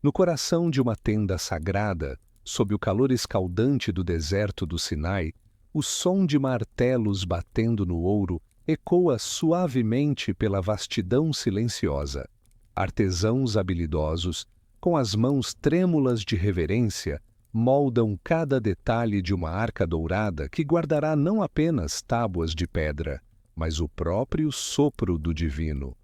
No coração de uma tenda sagrada, sob o calor escaldante do deserto do Sinai, o som de martelos batendo no ouro ecoa suavemente pela vastidão silenciosa. Artesãos habilidosos, com as mãos trêmulas de reverência, moldam cada detalhe de uma arca dourada que guardará não apenas tábuas de pedra, mas o próprio sopro do divino.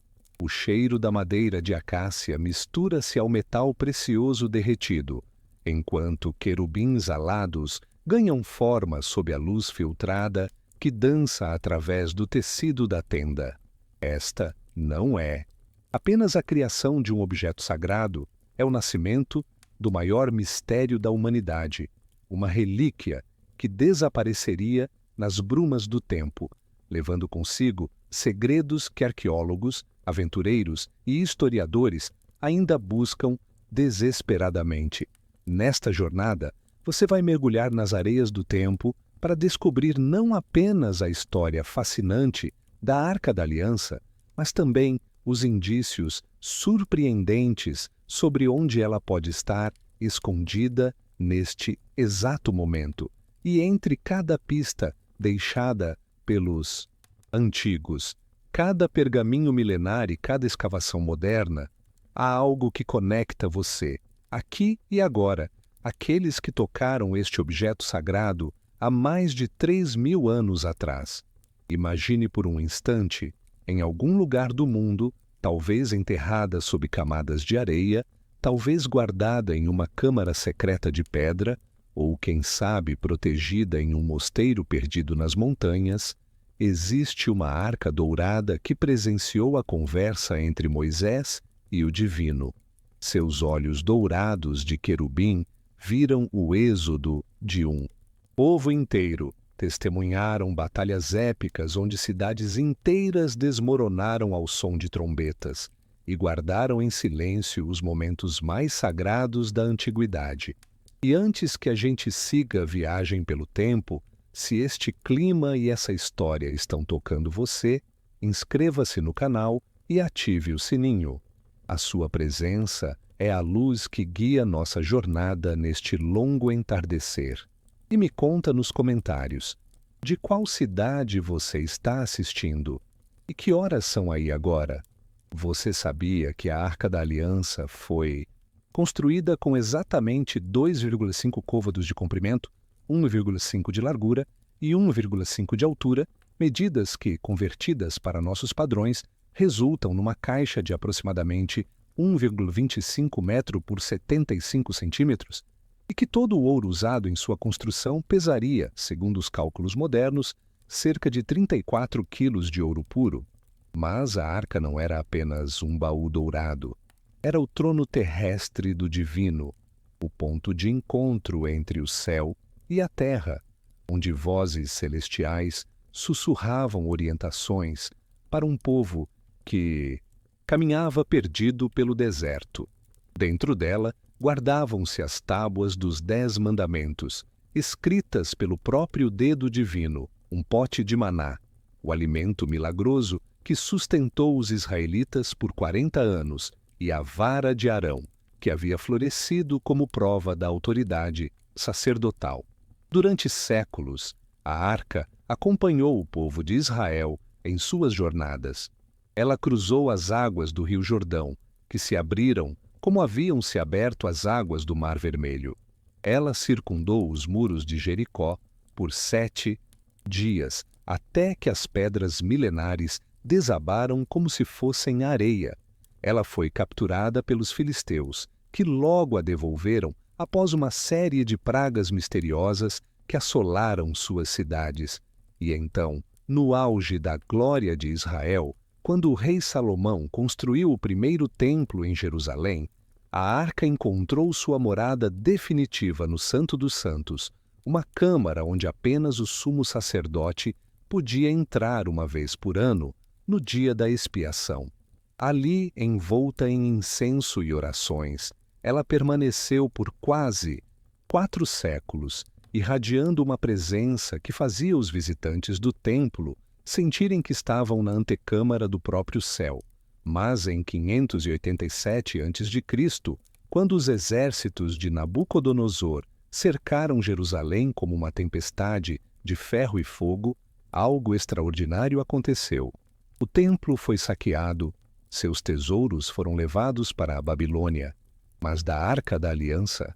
O cheiro da madeira de acácia mistura-se ao metal precioso derretido, enquanto querubins alados ganham forma sob a luz filtrada que dança através do tecido da tenda. Esta não é apenas a criação de um objeto sagrado, é o nascimento do maior mistério da humanidade, uma relíquia que desapareceria nas brumas do tempo, levando consigo segredos que arqueólogos, aventureiros e historiadores ainda buscam desesperadamente. Nesta jornada, você vai mergulhar nas areias do tempo para descobrir não apenas a história fascinante da Arca da Aliança, mas também os indícios surpreendentes sobre onde ela pode estar escondida neste exato momento. E entre cada pista deixada pelos antigos, cada pergaminho milenar e cada escavação moderna, há algo que conecta você, aqui e agora, aqueles que tocaram este objeto sagrado há mais de 3.000 anos atrás. Imagine por um instante, em algum lugar do mundo, talvez enterrada sob camadas de areia, talvez guardada em uma câmara secreta de pedra, ou quem sabe protegida em um mosteiro perdido nas montanhas, existe uma arca dourada que presenciou a conversa entre Moisés e o divino. Seus olhos dourados de querubim viram o êxodo de um povo inteiro, testemunharam batalhas épicas onde cidades inteiras desmoronaram ao som de trombetas e guardaram em silêncio os momentos mais sagrados da antiguidade. E antes que a gente siga a viagem pelo tempo, se este clima e essa história estão tocando você, inscreva-se no canal e ative o sininho. A sua presença é a luz que guia nossa jornada neste longo entardecer. E me conta nos comentários, de qual cidade você está assistindo? E que horas são aí agora? Você sabia que a Arca da Aliança foi construída com exatamente 2,5 côvados de comprimento, 1,5 de largura e 1,5 de altura, medidas que, convertidas para nossos padrões, resultam numa caixa de aproximadamente 1,25 metro por 75 centímetros? E que todo o ouro usado em sua construção pesaria, segundo os cálculos modernos, cerca de 34 quilos de ouro puro. Mas a arca não era apenas um baú dourado. Era o trono terrestre do divino, o ponto de encontro entre o céu e a terra, onde vozes celestiais sussurravam orientações para um povo que caminhava perdido pelo deserto. Dentro dela, guardavam-se as tábuas dos 10 mandamentos, escritas pelo próprio dedo divino, um pote de maná, o alimento milagroso que sustentou os israelitas por 40 anos, e a vara de Arão, que havia florescido como prova da autoridade sacerdotal. Durante séculos, a arca acompanhou o povo de Israel em suas jornadas. Ela cruzou as águas do Rio Jordão, que se abriram como haviam se aberto as águas do Mar Vermelho. Ela circundou os muros de Jericó por 7 dias, até que as pedras milenares desabaram como se fossem areia. Ela foi capturada pelos filisteus, que logo a devolveram após uma série de pragas misteriosas que assolaram suas cidades. E então, no auge da glória de Israel, quando o rei Salomão construiu o primeiro templo em Jerusalém, a arca encontrou sua morada definitiva no Santo dos Santos, uma câmara onde apenas o sumo sacerdote podia entrar uma vez por ano, no dia da expiação. Ali, envolta em incenso e orações, ela permaneceu por quase 4 séculos, irradiando uma presença que fazia os visitantes do templo sentirem que estavam na antecâmara do próprio céu. Mas em 587 a.C., Quando os exércitos de Nabucodonosor cercaram Jerusalém como uma tempestade de ferro e fogo, algo extraordinário aconteceu. O templo foi saqueado, seus tesouros foram levados para a Babilônia, mas da Arca da Aliança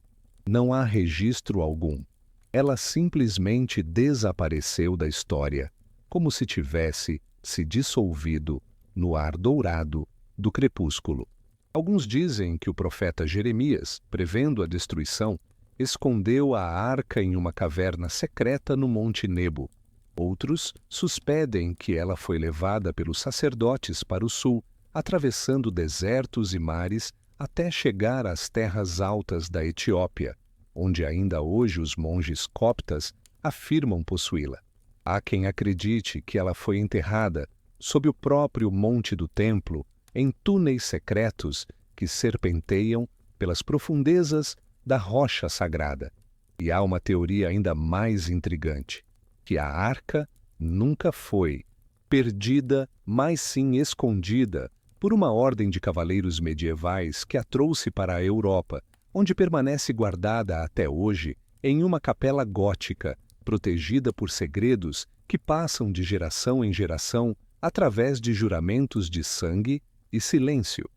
não há registro algum. Ela simplesmente desapareceu da história, como se tivesse se dissolvido no ar dourado do crepúsculo. Alguns dizem que o profeta Jeremias, prevendo a destruição, escondeu a arca em uma caverna secreta no Monte Nebo. Outros suspedem que ela foi levada pelos sacerdotes para o sul, atravessando desertos e mares até chegar às terras altas da Etiópia, onde ainda hoje os monges coptas afirmam possuí-la. Há quem acredite que ela foi enterrada sob o próprio monte do templo, em túneis secretos que serpenteiam pelas profundezas da rocha sagrada. E há uma teoria ainda mais intrigante, que a arca nunca foi perdida, mas sim escondida por uma ordem de cavaleiros medievais que a trouxe para a Europa, onde permanece guardada até hoje em uma capela gótica, protegida por segredos que passam de geração em geração através de juramentos de sangue e silêncio.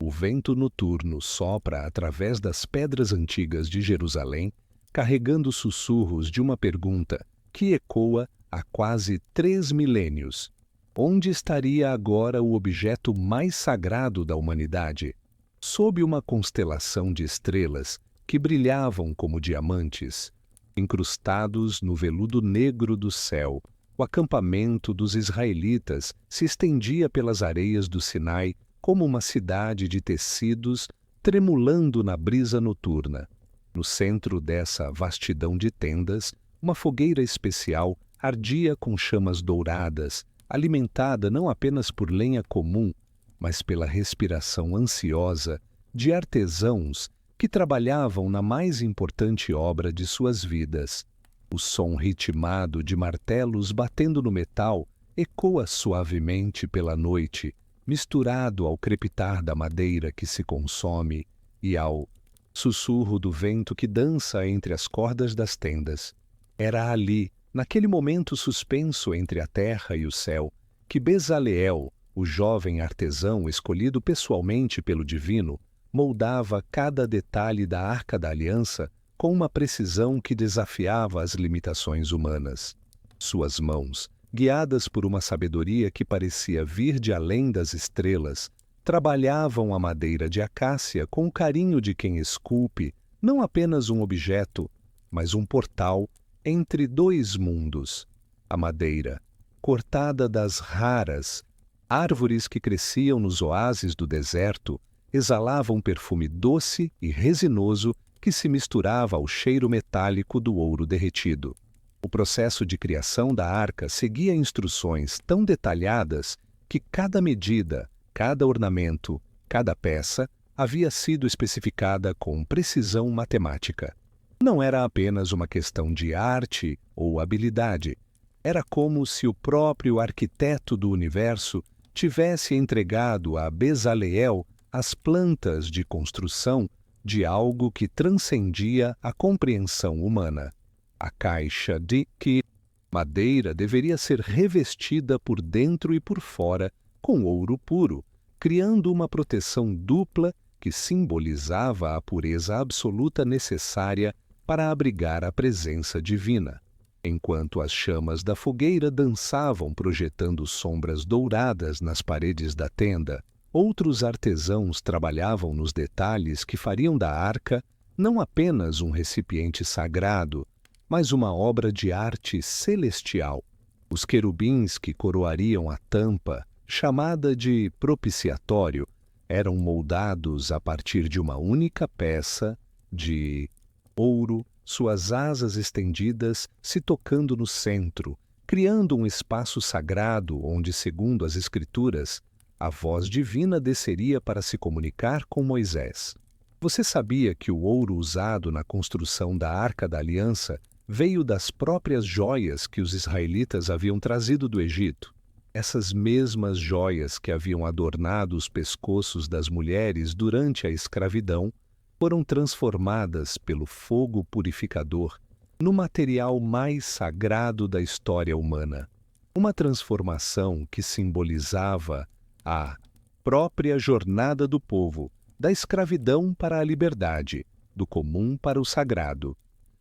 O vento noturno sopra através das pedras antigas de Jerusalém, carregando sussurros de uma pergunta que ecoa há quase 3 milênios. Onde estaria agora o objeto mais sagrado da humanidade? Sob uma constelação de estrelas que brilhavam como diamantes, incrustados no veludo negro do céu, o acampamento dos israelitas se estendia pelas areias do Sinai como uma cidade de tecidos tremulando na brisa noturna. No centro dessa vastidão de tendas, uma fogueira especial ardia com chamas douradas, alimentada não apenas por lenha comum, mas pela respiração ansiosa de artesãos que trabalhavam na mais importante obra de suas vidas. O som ritmado de martelos batendo no metal ecoa suavemente pela noite, misturado ao crepitar da madeira que se consome e ao sussurro do vento que dança entre as cordas das tendas. Era ali, naquele momento suspenso entre a terra e o céu, que Bezaleel, o jovem artesão escolhido pessoalmente pelo Divino, moldava cada detalhe da Arca da Aliança com uma precisão que desafiava as limitações humanas. Suas mãos, guiadas por uma sabedoria que parecia vir de além das estrelas, trabalhavam a madeira de acácia com o carinho de quem esculpe não apenas um objeto, mas um portal entre dois mundos. A madeira, cortada das raras árvores que cresciam nos oásis do deserto, exalava um perfume doce e resinoso que se misturava ao cheiro metálico do ouro derretido. O processo de criação da arca seguia instruções tão detalhadas que cada medida, cada ornamento, cada peça havia sido especificada com precisão matemática. Não era apenas uma questão de arte ou habilidade. Era como se o próprio arquiteto do universo tivesse entregado a Bezaleel as plantas de construção de algo que transcendia a compreensão humana. A caixa de que madeira deveria ser revestida por dentro e por fora com ouro puro, criando uma proteção dupla que simbolizava a pureza absoluta necessária para abrigar a presença divina. Enquanto as chamas da fogueira dançavam projetando sombras douradas nas paredes da tenda, outros artesãos trabalhavam nos detalhes que fariam da arca não apenas um recipiente sagrado, mas uma obra de arte celestial. Os querubins que coroariam a tampa, chamada de propiciatório, eram moldados a partir de uma única peça de ouro, suas asas estendidas se tocando no centro, criando um espaço sagrado onde, segundo as Escrituras, a voz divina desceria para se comunicar com Moisés. Você sabia que o ouro usado na construção da Arca da Aliança veio das próprias joias que os israelitas haviam trazido do Egito? Essas mesmas joias que haviam adornado os pescoços das mulheres durante a escravidão foram transformadas pelo fogo purificador no material mais sagrado da história humana. Uma transformação que simbolizava a própria jornada do povo, da escravidão para a liberdade, do comum para o sagrado.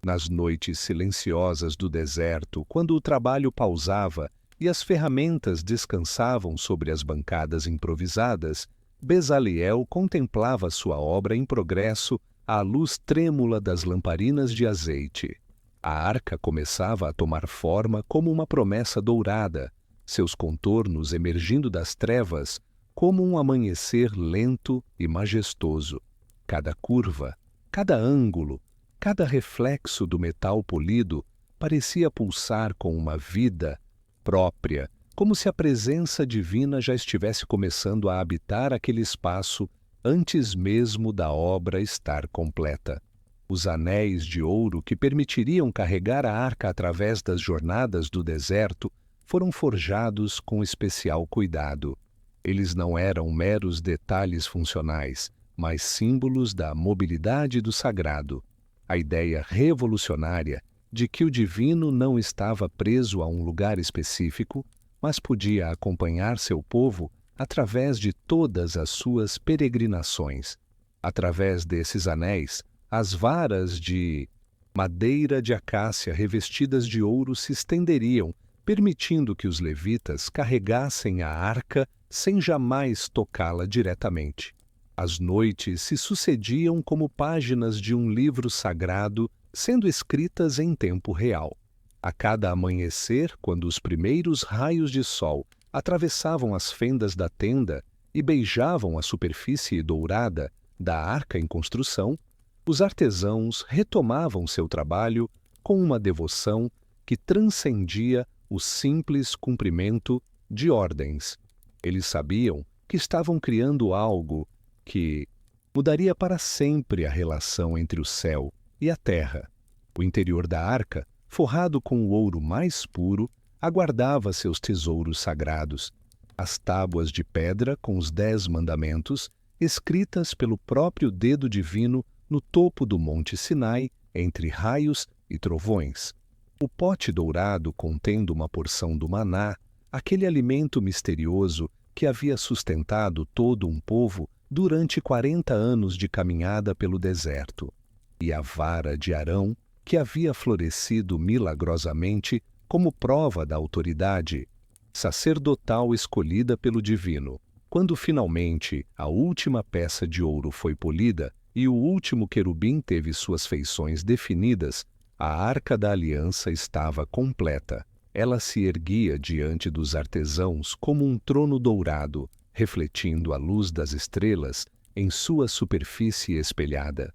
Nas noites silenciosas do deserto, quando o trabalho pausava e as ferramentas descansavam sobre as bancadas improvisadas, Bezaliel contemplava sua obra em progresso à luz trêmula das lamparinas de azeite. A arca começava a tomar forma como uma promessa dourada, seus contornos emergindo das trevas como um amanhecer lento e majestoso. Cada curva, cada ângulo, cada reflexo do metal polido parecia pulsar com uma vida própria, como se a presença divina já estivesse começando a habitar aquele espaço antes mesmo da obra estar completa. Os anéis de ouro que permitiriam carregar a arca através das jornadas do deserto foram forjados com especial cuidado. Eles não eram meros detalhes funcionais, mas símbolos da mobilidade do sagrado. A ideia revolucionária de que o divino não estava preso a um lugar específico, mas podia acompanhar seu povo através de todas as suas peregrinações. Através desses anéis, as varas de madeira de acácia revestidas de ouro se estenderiam, permitindo que os levitas carregassem a arca sem jamais tocá-la diretamente. As noites se sucediam como páginas de um livro sagrado sendo escritas em tempo real. A cada amanhecer, quando os primeiros raios de sol atravessavam as fendas da tenda e beijavam a superfície dourada da arca em construção, os artesãos retomavam seu trabalho com uma devoção que transcendia o simples cumprimento de ordens. Eles sabiam que estavam criando algo que mudaria para sempre a relação entre o céu e a terra. O interior da arca, forrado com o ouro mais puro, aguardava seus tesouros sagrados, as tábuas de pedra com os 10 mandamentos, escritas pelo próprio dedo divino no topo do Monte Sinai, entre raios e trovões. O pote dourado contendo uma porção do maná, aquele alimento misterioso que havia sustentado todo um povo durante 40 anos de caminhada pelo deserto. E a vara de Arão, que havia florescido milagrosamente como prova da autoridade sacerdotal escolhida pelo divino. Quando finalmente a última peça de ouro foi polida e o último querubim teve suas feições definidas, a Arca da Aliança estava completa. Ela se erguia diante dos artesãos como um trono dourado, refletindo a luz das estrelas em sua superfície espelhada.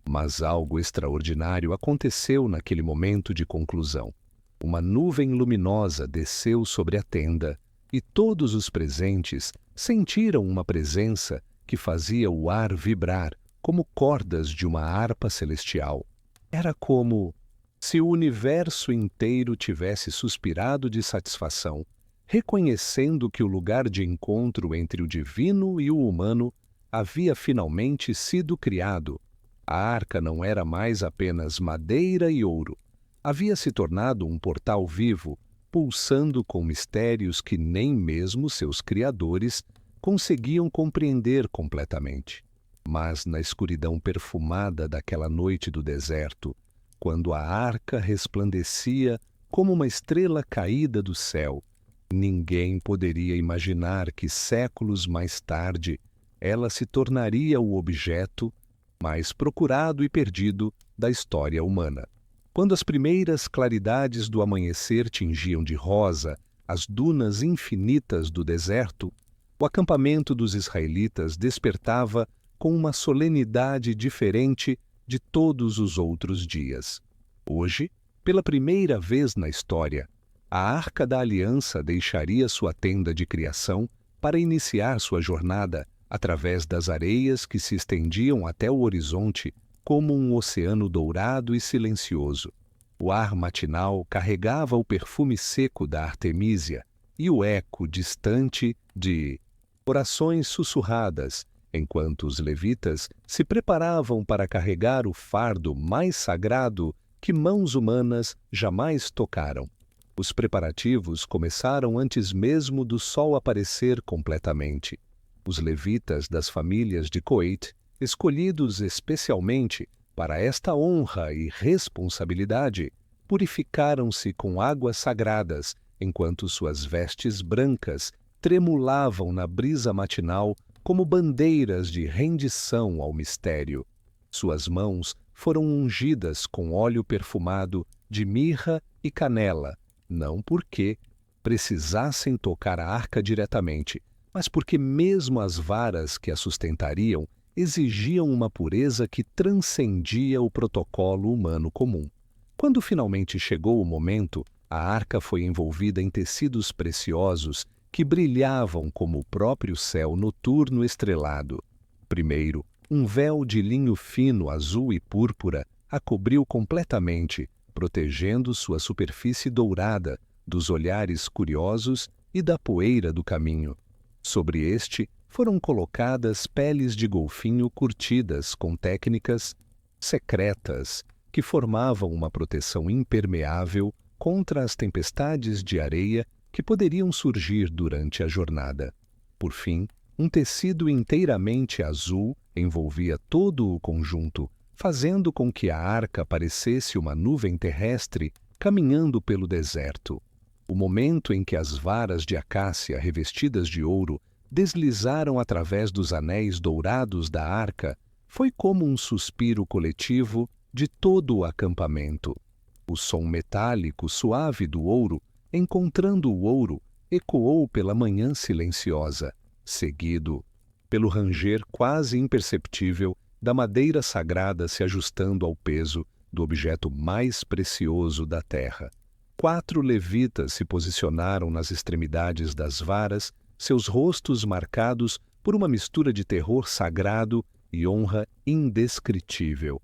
Mas algo extraordinário aconteceu naquele momento de conclusão. Uma nuvem luminosa desceu sobre a tenda e todos os presentes sentiram uma presença que fazia o ar vibrar como cordas de uma harpa celestial. Era como se o universo inteiro tivesse suspirado de satisfação, reconhecendo que o lugar de encontro entre o divino e o humano havia finalmente sido criado. A arca não era mais apenas madeira e ouro. Havia se tornado um portal vivo, pulsando com mistérios que nem mesmo seus criadores conseguiam compreender completamente. Mas na escuridão perfumada daquela noite do deserto, quando a arca resplandecia como uma estrela caída do céu, ninguém poderia imaginar que séculos mais tarde ela se tornaria o objeto mais procurado e perdido da história humana. Quando as primeiras claridades do amanhecer tingiam de rosa as dunas infinitas do deserto, o acampamento dos israelitas despertava com uma solenidade diferente de todos os outros dias. Hoje, pela primeira vez na história, a Arca da Aliança deixaria sua tenda de criação para iniciar sua jornada através das areias que se estendiam até o horizonte como um oceano dourado e silencioso. O ar matinal carregava o perfume seco da artemísia e o eco distante de orações sussurradas enquanto os levitas se preparavam para carregar o fardo mais sagrado que mãos humanas jamais tocaram. Os preparativos começaram antes mesmo do sol aparecer completamente. Os levitas das famílias de Coate, escolhidos especialmente para esta honra e responsabilidade, purificaram-se com águas sagradas, enquanto suas vestes brancas tremulavam na brisa matinal como bandeiras de rendição ao mistério. Suas mãos foram ungidas com óleo perfumado de mirra e canela, não porque precisassem tocar a arca diretamente, mas porque mesmo as varas que a sustentariam exigiam uma pureza que transcendia o protocolo humano comum. Quando finalmente chegou o momento, a arca foi envolvida em tecidos preciosos que brilhavam como o próprio céu noturno estrelado. Primeiro, um véu de linho fino azul e púrpura a cobriu completamente, protegendo sua superfície dourada dos olhares curiosos e da poeira do caminho. Sobre este foram colocadas peles de golfinho curtidas com técnicas secretas que formavam uma proteção impermeável contra as tempestades de areia que poderiam surgir durante a jornada. Por fim, um tecido inteiramente azul envolvia todo o conjunto, fazendo com que a arca parecesse uma nuvem terrestre caminhando pelo deserto. O momento em que as varas de acácia revestidas de ouro deslizaram através dos anéis dourados da arca foi como um suspiro coletivo de todo o acampamento. O som metálico suave do ouro, encontrando o ouro, ecoou pela manhã silenciosa, seguido pelo ranger quase imperceptível da madeira sagrada se ajustando ao peso do objeto mais precioso da terra. 4 levitas se posicionaram nas extremidades das varas, seus rostos marcados por uma mistura de terror sagrado e honra indescritível.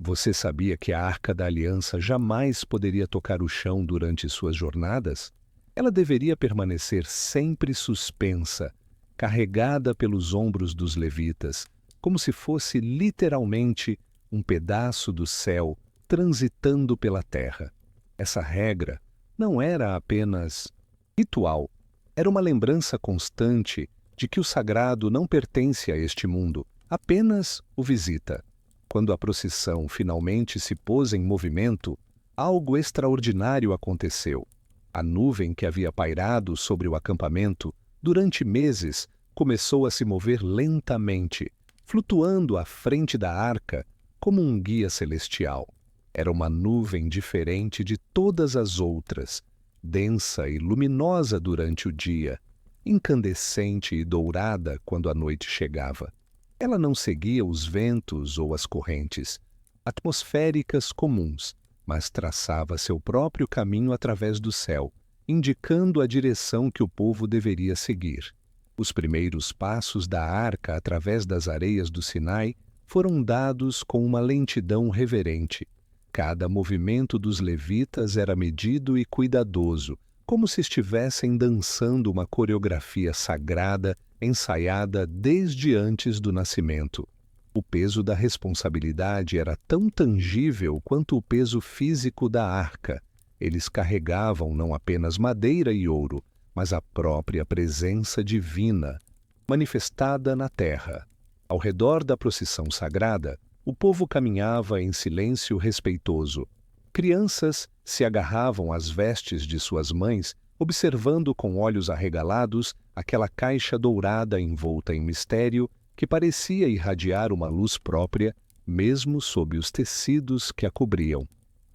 Você sabia que a Arca da Aliança jamais poderia tocar o chão durante suas jornadas? Ela deveria permanecer sempre suspensa, carregada pelos ombros dos levitas, como se fosse literalmente um pedaço do céu transitando pela terra. Essa regra não era apenas ritual, era uma lembrança constante de que o sagrado não pertence a este mundo, apenas o visita. Quando a procissão finalmente se pôs em movimento, algo extraordinário aconteceu. A nuvem que havia pairado sobre o acampamento durante meses começou a se mover lentamente, flutuando à frente da arca como um guia celestial. Era uma nuvem diferente de todas as outras, densa e luminosa durante o dia, incandescente e dourada quando a noite chegava. Ela não seguia os ventos ou as correntes atmosféricas comuns, mas traçava seu próprio caminho através do céu, indicando a direção que o povo deveria seguir. Os primeiros passos da arca através das areias do Sinai foram dados com uma lentidão reverente. Cada movimento dos levitas era medido e cuidadoso, como se estivessem dançando uma coreografia sagrada ensaiada desde antes do nascimento. O peso da responsabilidade era tão tangível quanto o peso físico da arca. Eles carregavam não apenas madeira e ouro, mas a própria presença divina, manifestada na terra. Ao redor da procissão sagrada, o povo caminhava em silêncio respeitoso. Crianças se agarravam às vestes de suas mães, observando com olhos arregalados aquela caixa dourada envolta em mistério que parecia irradiar uma luz própria, mesmo sob os tecidos que a cobriam.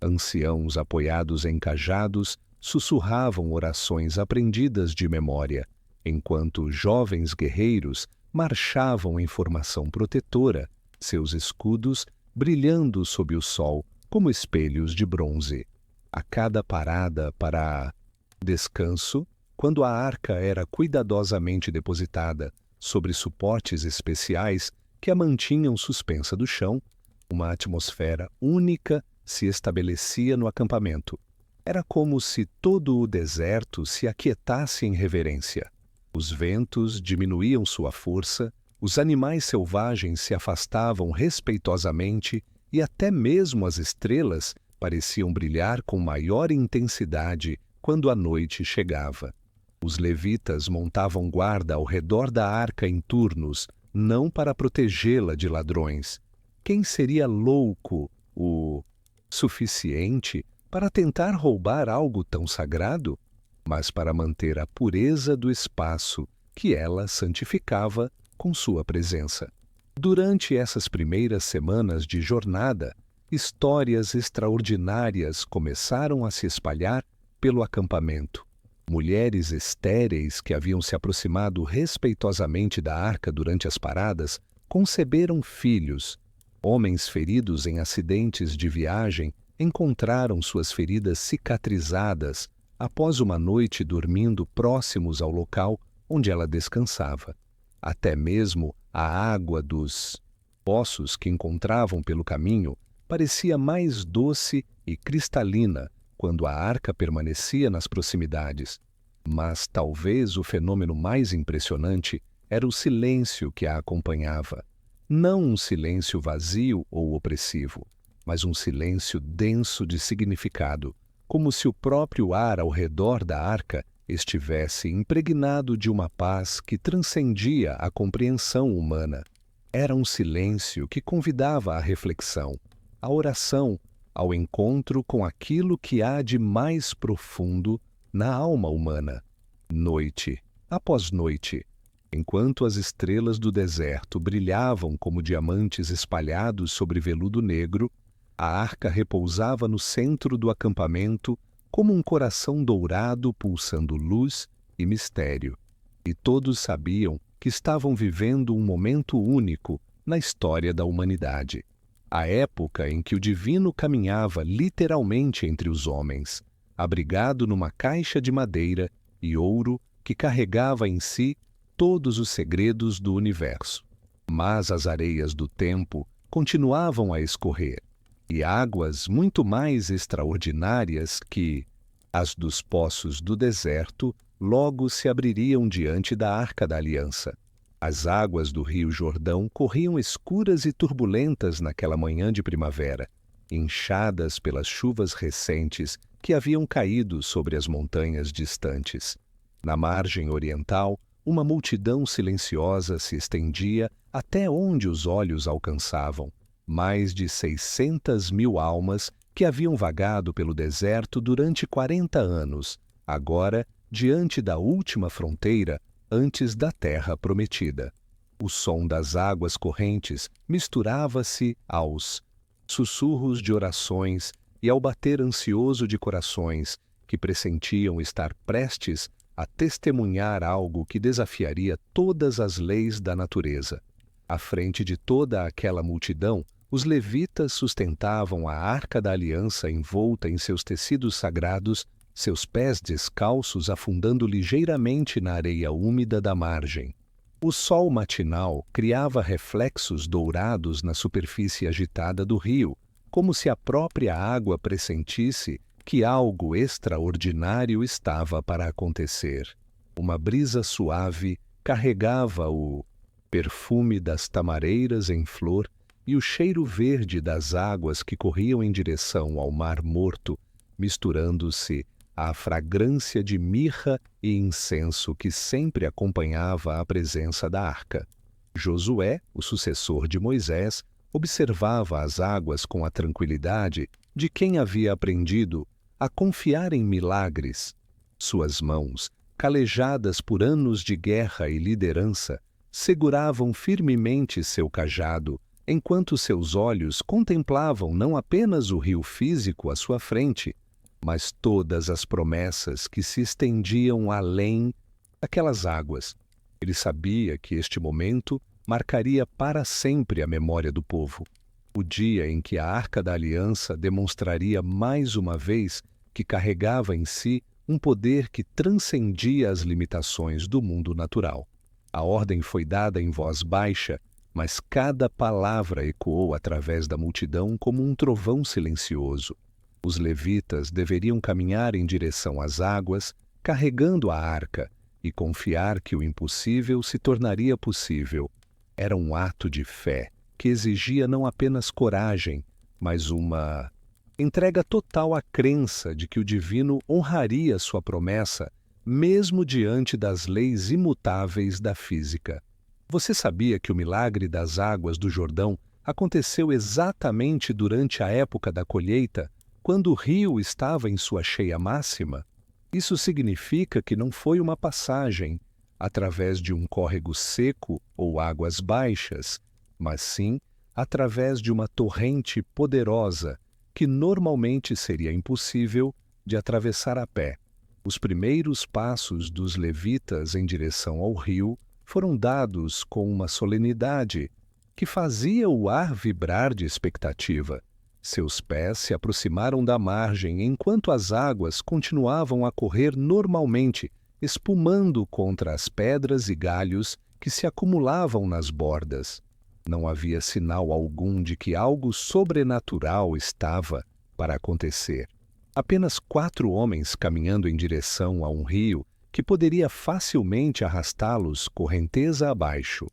Anciãos apoiados em cajados sussurravam orações aprendidas de memória, enquanto jovens guerreiros marchavam em formação protetora, seus escudos brilhando sob o sol como espelhos de bronze. A cada parada para descanso, quando a arca era cuidadosamente depositada sobre suportes especiais que a mantinham suspensa do chão, uma atmosfera única se estabelecia no acampamento. Era como se todo o deserto se aquietasse em reverência. Os ventos diminuíam sua força, Os animais selvagens se afastavam respeitosamente e até mesmo as estrelas pareciam brilhar com maior intensidade quando a noite chegava. Os levitas montavam guarda ao redor da arca em turnos, não para protegê-la de ladrões. Quem seria louco o suficiente para tentar roubar algo tão sagrado? Mas para manter a pureza do espaço que ela santificava com sua presença. Durante essas primeiras semanas de jornada, histórias extraordinárias começaram a se espalhar pelo acampamento. Mulheres estéreis que haviam se aproximado respeitosamente da arca durante as paradas conceberam filhos. Homens feridos em acidentes de viagem encontraram suas feridas cicatrizadas após uma noite dormindo próximos ao local onde ela descansava. Até mesmo a água dos poços que encontravam pelo caminho parecia mais doce e cristalina quando a arca permanecia nas proximidades. Mas talvez o fenômeno mais impressionante era o silêncio que a acompanhava. Não um silêncio vazio ou opressivo, mas um silêncio denso de significado, como se o próprio ar ao redor da arca estivesse impregnado de uma paz que transcendia a compreensão humana. Era um silêncio que convidava à reflexão, à oração, ao encontro com aquilo que há de mais profundo na alma humana. Noite após noite, enquanto as estrelas do deserto brilhavam como diamantes espalhados sobre veludo negro, a arca repousava no centro do acampamento como um coração dourado pulsando luz e mistério. E todos sabiam que estavam vivendo um momento único na história da humanidade. A época em que o divino caminhava literalmente entre os homens, abrigado numa caixa de madeira e ouro que carregava em si todos os segredos do universo. Mas as areias do tempo continuavam a escorrer, e águas muito mais extraordinárias que as dos poços do deserto logo se abririam diante da Arca da Aliança. As águas do rio Jordão corriam escuras e turbulentas naquela manhã de primavera, inchadas pelas chuvas recentes que haviam caído sobre as montanhas distantes. Na margem oriental, uma multidão silenciosa se estendia até onde os olhos alcançavam. Mais de 600.000 almas que haviam vagado pelo deserto durante 40 anos, agora diante da última fronteira antes da terra prometida. O som das águas correntes misturava-se aos sussurros de orações e ao bater ansioso de corações que pressentiam estar prestes a testemunhar algo que desafiaria todas as leis da natureza. À frente de toda aquela multidão, os levitas sustentavam a Arca da Aliança envolta em seus tecidos sagrados, seus pés descalços afundando ligeiramente na areia úmida da margem. O sol matinal criava reflexos dourados na superfície agitada do rio, como se a própria água pressentisse que algo extraordinário estava para acontecer. Uma brisa suave carregava o perfume das tamareiras em flor e o cheiro verde das águas que corriam em direção ao Mar Morto, misturando-se à fragrância de mirra e incenso que sempre acompanhava a presença da arca. Josué, o sucessor de Moisés, observava as águas com a tranquilidade de quem havia aprendido a confiar em milagres. Suas mãos, calejadas por anos de guerra e liderança, seguravam firmemente seu cajado, enquanto seus olhos contemplavam não apenas o rio físico à sua frente, mas todas as promessas que se estendiam além daquelas águas. Ele sabia que este momento marcaria para sempre a memória do povo, o dia em que a Arca da Aliança demonstraria mais uma vez que carregava em si um poder que transcendia as limitações do mundo natural. A ordem foi dada em voz baixa, mas cada palavra ecoou através da multidão como um trovão silencioso. Os levitas deveriam caminhar em direção às águas, carregando a arca, e confiar que o impossível se tornaria possível. Era um ato de fé que exigia não apenas coragem, mas uma entrega total à crença de que o divino honraria sua promessa, mesmo diante das leis imutáveis da física. Você sabia que o milagre das águas do Jordão aconteceu exatamente durante a época da colheita, quando o rio estava em sua cheia máxima? Isso significa que não foi uma passagem através de um córrego seco ou águas baixas, mas sim através de uma torrente poderosa que normalmente seria impossível de atravessar a pé. Os primeiros passos dos levitas em direção ao rio foram dados com uma solenidade que fazia o ar vibrar de expectativa. Seus pés se aproximaram da margem enquanto as águas continuavam a correr normalmente, espumando contra as pedras e galhos que se acumulavam nas bordas. Não havia sinal algum de que algo sobrenatural estava para acontecer. Apenas 4 homens caminhando em direção a um rio que poderia facilmente arrastá-los correnteza abaixo.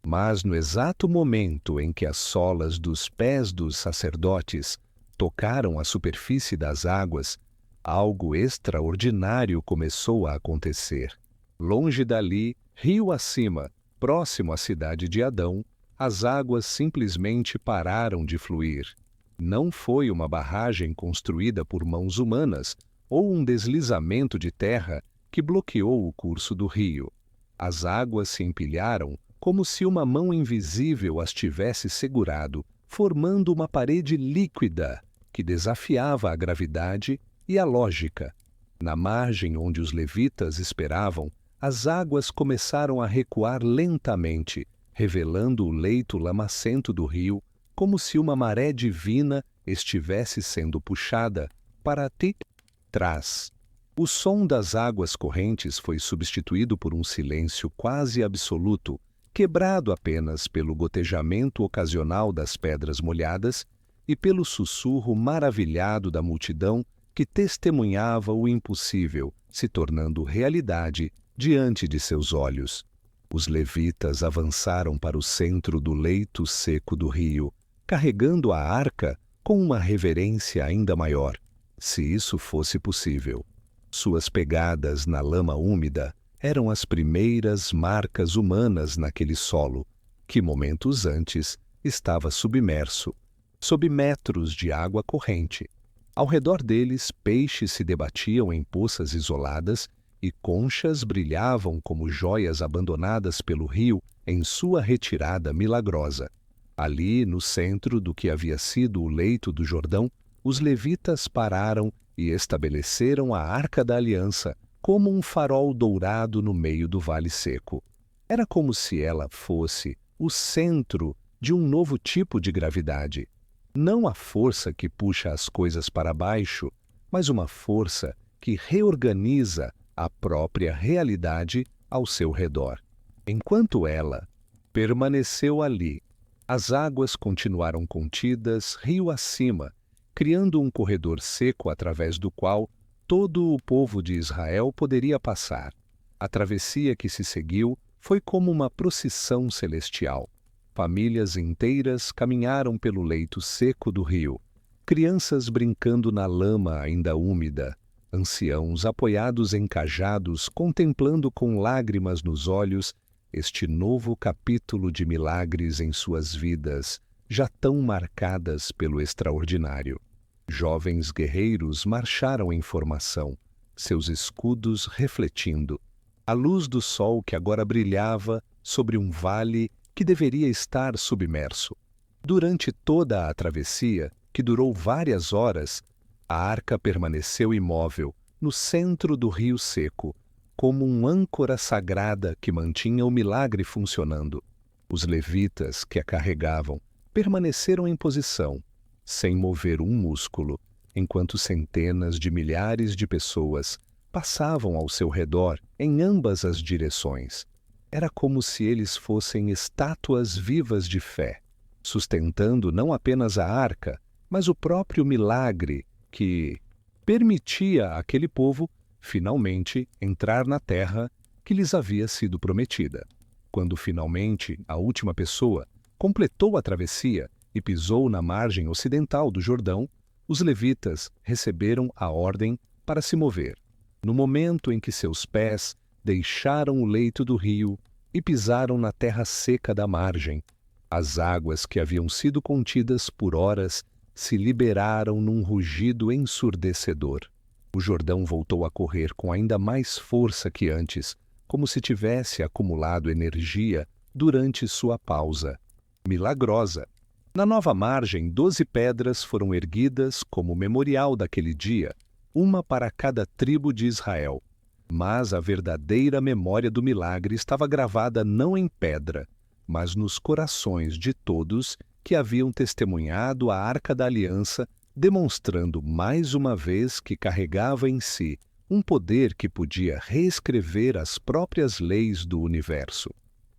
Mas no exato momento em que as solas dos pés dos sacerdotes tocaram a superfície das águas, algo extraordinário começou a acontecer. Longe dali, rio acima, próximo à cidade de Adão, as águas simplesmente pararam de fluir. Não foi uma barragem construída por mãos humanas ou um deslizamento de terra que bloqueou o curso do rio. As águas se empilharam como se uma mão invisível as tivesse segurado, formando uma parede líquida que desafiava a gravidade e a lógica. Na margem onde os levitas esperavam, as águas começaram a recuar lentamente, revelando o leito lamacento do rio, como se uma maré divina estivesse sendo puxada para trás. O som das águas correntes foi substituído por um silêncio quase absoluto, quebrado apenas pelo gotejamento ocasional das pedras molhadas e pelo sussurro maravilhado da multidão que testemunhava o impossível se tornando realidade diante de seus olhos. Os levitas avançaram para o centro do leito seco do rio, carregando a arca com uma reverência ainda maior, se isso fosse possível. Suas pegadas na lama úmida eram as primeiras marcas humanas naquele solo, que momentos antes estava submerso, sob metros de água corrente. Ao redor deles, peixes se debatiam em poças isoladas e conchas brilhavam como joias abandonadas pelo rio em sua retirada milagrosa. Ali, no centro do que havia sido o leito do Jordão, os levitas pararam e estabeleceram a Arca da Aliança como um farol dourado no meio do vale seco. Era como se ela fosse o centro de um novo tipo de gravidade. Não a força que puxa as coisas para baixo, mas uma força que reorganiza a própria realidade ao seu redor. Enquanto ela permaneceu ali, as águas continuaram contidas rio acima, criando um corredor seco através do qual todo o povo de Israel poderia passar. A travessia que se seguiu foi como uma procissão celestial. Famílias inteiras caminharam pelo leito seco do rio, crianças brincando na lama ainda úmida, anciãos apoiados em cajados contemplando com lágrimas nos olhos este novo capítulo de milagres em suas vidas, já tão marcadas pelo extraordinário. Jovens guerreiros marcharam em formação, seus escudos refletindo. A luz do sol que agora brilhava sobre um vale que deveria estar submerso. Durante toda a travessia, que durou várias horas, a arca permaneceu imóvel, no centro do rio seco, como uma âncora sagrada que mantinha o milagre funcionando. Os levitas que a carregavam permaneceram em posição, sem mover um músculo, enquanto centenas de milhares de pessoas passavam ao seu redor em ambas as direções. Era como se eles fossem estátuas vivas de fé, sustentando não apenas a arca, mas o próprio milagre que permitia àquele povo finalmente entrar na terra que lhes havia sido prometida. Quando finalmente a última pessoa completou a travessia e pisou na margem ocidental do Jordão, os levitas receberam a ordem para se mover. No momento em que seus pés deixaram o leito do rio e pisaram na terra seca da margem, as águas que haviam sido contidas por horas se liberaram num rugido ensurdecedor. O Jordão voltou a correr com ainda mais força que antes, como se tivesse acumulado energia durante sua pausa milagrosa. Na nova margem, 12 pedras foram erguidas como memorial daquele dia, uma para cada tribo de Israel. Mas a verdadeira memória do milagre estava gravada não em pedra, mas nos corações de todos que haviam testemunhado a Arca da Aliança, demonstrando mais uma vez que carregava em si um poder que podia reescrever as próprias leis do universo.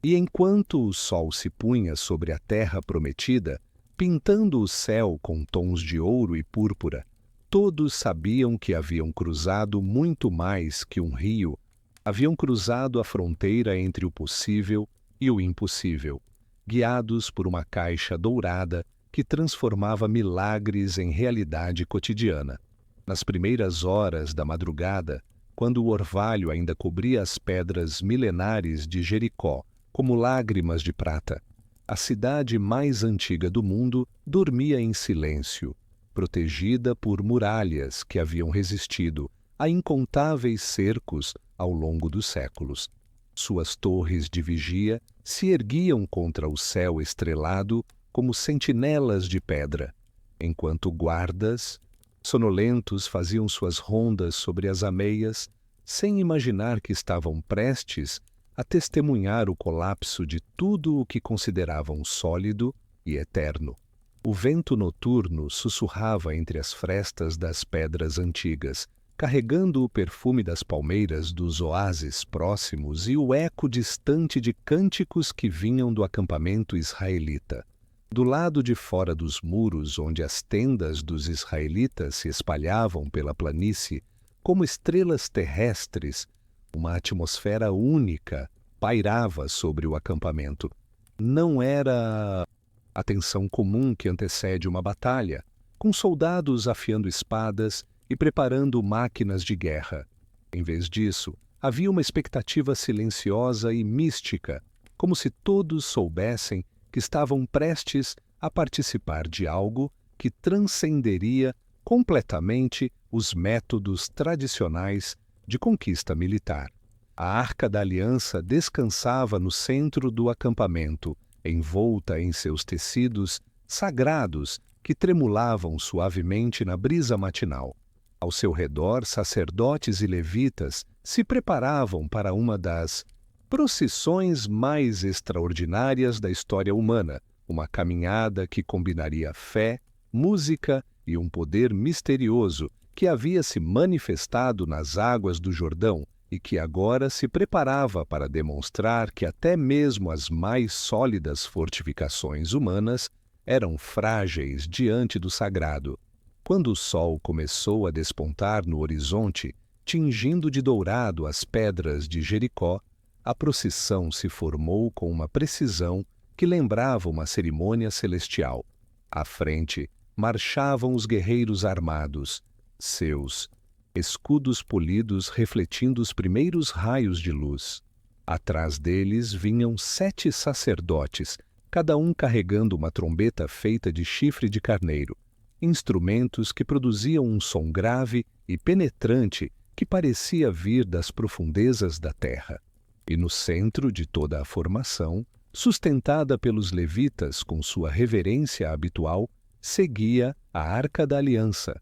E enquanto o sol se punha sobre a terra prometida, pintando o céu com tons de ouro e púrpura, todos sabiam que haviam cruzado muito mais que um rio, haviam cruzado a fronteira entre o possível e o impossível, guiados por uma caixa dourada que transformava milagres em realidade cotidiana. Nas primeiras horas da madrugada, quando o orvalho ainda cobria as pedras milenares de Jericó como lágrimas de prata, a cidade mais antiga do mundo dormia em silêncio, protegida por muralhas que haviam resistido a incontáveis cercos ao longo dos séculos. Suas torres de vigia se erguiam contra o céu estrelado como sentinelas de pedra, enquanto guardas sonolentos faziam suas rondas sobre as ameias, sem imaginar que estavam prestes a testemunhar o colapso de tudo o que consideravam sólido e eterno. O vento noturno sussurrava entre as frestas das pedras antigas, carregando o perfume das palmeiras dos oásis próximos e o eco distante de cânticos que vinham do acampamento israelita. Do lado de fora dos muros, onde as tendas dos israelitas se espalhavam pela planície, como estrelas terrestres, uma atmosfera única pairava sobre o acampamento. Não era a tensão comum que antecede uma batalha, com soldados afiando espadas e preparando máquinas de guerra. Em vez disso, havia uma expectativa silenciosa e mística, como se todos soubessem que estavam prestes a participar de algo que transcenderia completamente os métodos tradicionais de conquista militar. A Arca da Aliança descansava no centro do acampamento, envolta em seus tecidos sagrados que tremulavam suavemente na brisa matinal. Ao seu redor, sacerdotes e levitas se preparavam para uma das procissões mais extraordinárias da história humana, uma caminhada que combinaria fé, música e um poder misterioso que havia se manifestado nas águas do Jordão e que agora se preparava para demonstrar que até mesmo as mais sólidas fortificações humanas eram frágeis diante do sagrado. Quando o sol começou a despontar no horizonte, tingindo de dourado as pedras de Jericó, a procissão se formou com uma precisão que lembrava uma cerimônia celestial. À frente, marchavam os guerreiros armados, seus escudos polidos refletindo os primeiros raios de luz. Atrás deles vinham 7 sacerdotes, cada um carregando uma trombeta feita de chifre de carneiro, instrumentos que produziam um som grave e penetrante que parecia vir das profundezas da terra. E no centro de toda a formação, sustentada pelos levitas com sua reverência habitual, seguia a Arca da Aliança.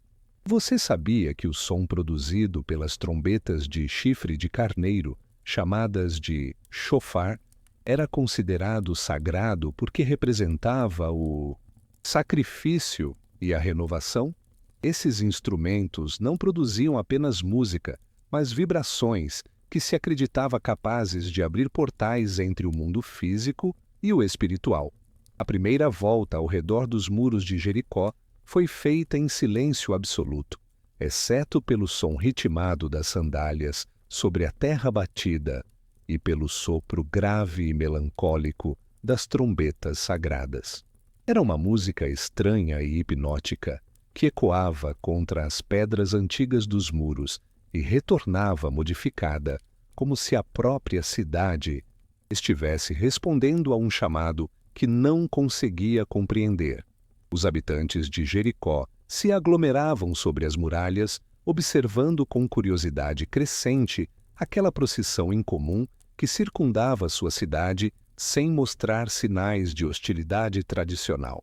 Você sabia que o som produzido pelas trombetas de chifre de carneiro, chamadas de shofar, era considerado sagrado porque representava o sacrifício e a renovação? Esses instrumentos não produziam apenas música, mas vibrações que se acreditava capazes de abrir portais entre o mundo físico e o espiritual. A primeira volta ao redor dos muros de Jericó foi feita em silêncio absoluto, exceto pelo som ritmado das sandálias sobre a terra batida. e pelo sopro grave e melancólico das trombetas sagradas. Era uma música estranha e hipnótica que ecoava contra as pedras antigas dos muros e retornava modificada, como se a própria cidade estivesse respondendo a um chamado que não conseguia compreender. Os habitantes de Jericó se aglomeravam sobre as muralhas, observando com curiosidade crescente aquela procissão incomum que circundava sua cidade sem mostrar sinais de hostilidade tradicional.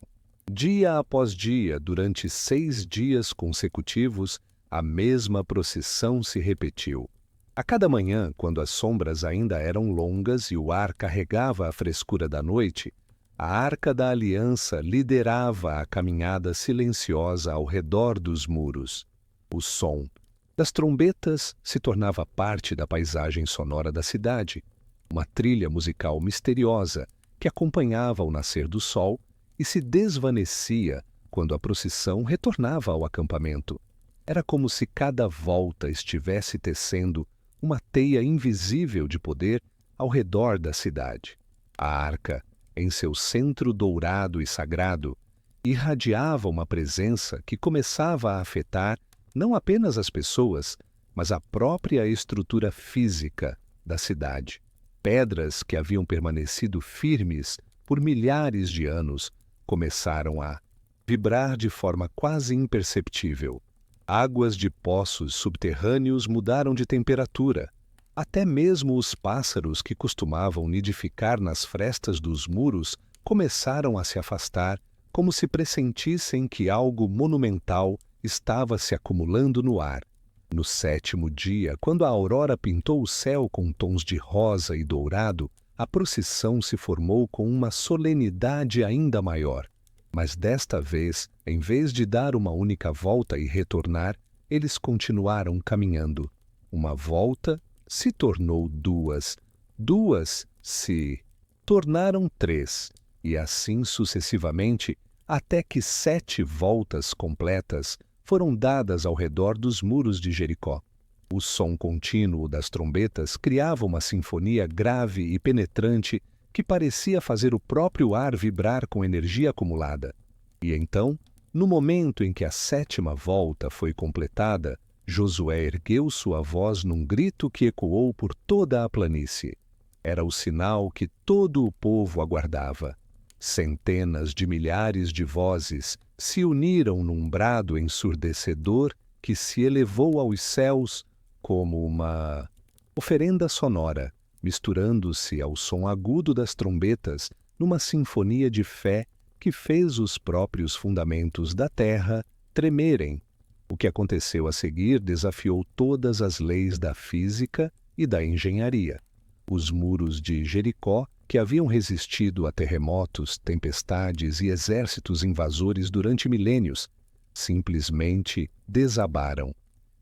Dia após dia, durante 6 dias consecutivos, a mesma procissão se repetiu. A cada manhã, quando as sombras ainda eram longas e o ar carregava a frescura da noite, a Arca da Aliança liderava a caminhada silenciosa ao redor dos muros. O som das trombetas se tornava parte da paisagem sonora da cidade, uma trilha musical misteriosa que acompanhava o nascer do sol e se desvanecia quando a procissão retornava ao acampamento. Era como se cada volta estivesse tecendo uma teia invisível de poder ao redor da cidade. A arca, em seu centro dourado e sagrado, irradiava uma presença que começava a afetar não apenas as pessoas, mas a própria estrutura física da cidade. Pedras que haviam permanecido firmes por milhares de anos começaram a vibrar de forma quase imperceptível. Águas de poços subterrâneos mudaram de temperatura. Até mesmo os pássaros que costumavam nidificar nas frestas dos muros começaram a se afastar, como se pressentissem que algo monumental estava se acumulando no ar. No 7º dia, quando a aurora pintou o céu com tons de rosa e dourado, a procissão se formou com uma solenidade ainda maior. Mas desta vez, em vez de dar uma única volta e retornar, eles continuaram caminhando. Uma volta se tornou 2, 2 se tornaram 3, e assim sucessivamente, até que 7 voltas completas foram dadas ao redor dos muros de Jericó. O som contínuo das trombetas criava uma sinfonia grave e penetrante que parecia fazer o próprio ar vibrar com energia acumulada. E então, no momento em que a 7ª volta foi completada, Josué ergueu sua voz num grito que ecoou por toda a planície. Era o sinal que todo o povo aguardava. Centenas de milhares de vozes se uniram num brado ensurdecedor que se elevou aos céus como uma oferenda sonora, misturando-se ao som agudo das trombetas numa sinfonia de fé que fez os próprios fundamentos da terra tremerem. O que aconteceu a seguir desafiou todas as leis da física e da engenharia. Os muros de Jericó, que haviam resistido a terremotos, tempestades e exércitos invasores durante milênios, simplesmente desabaram.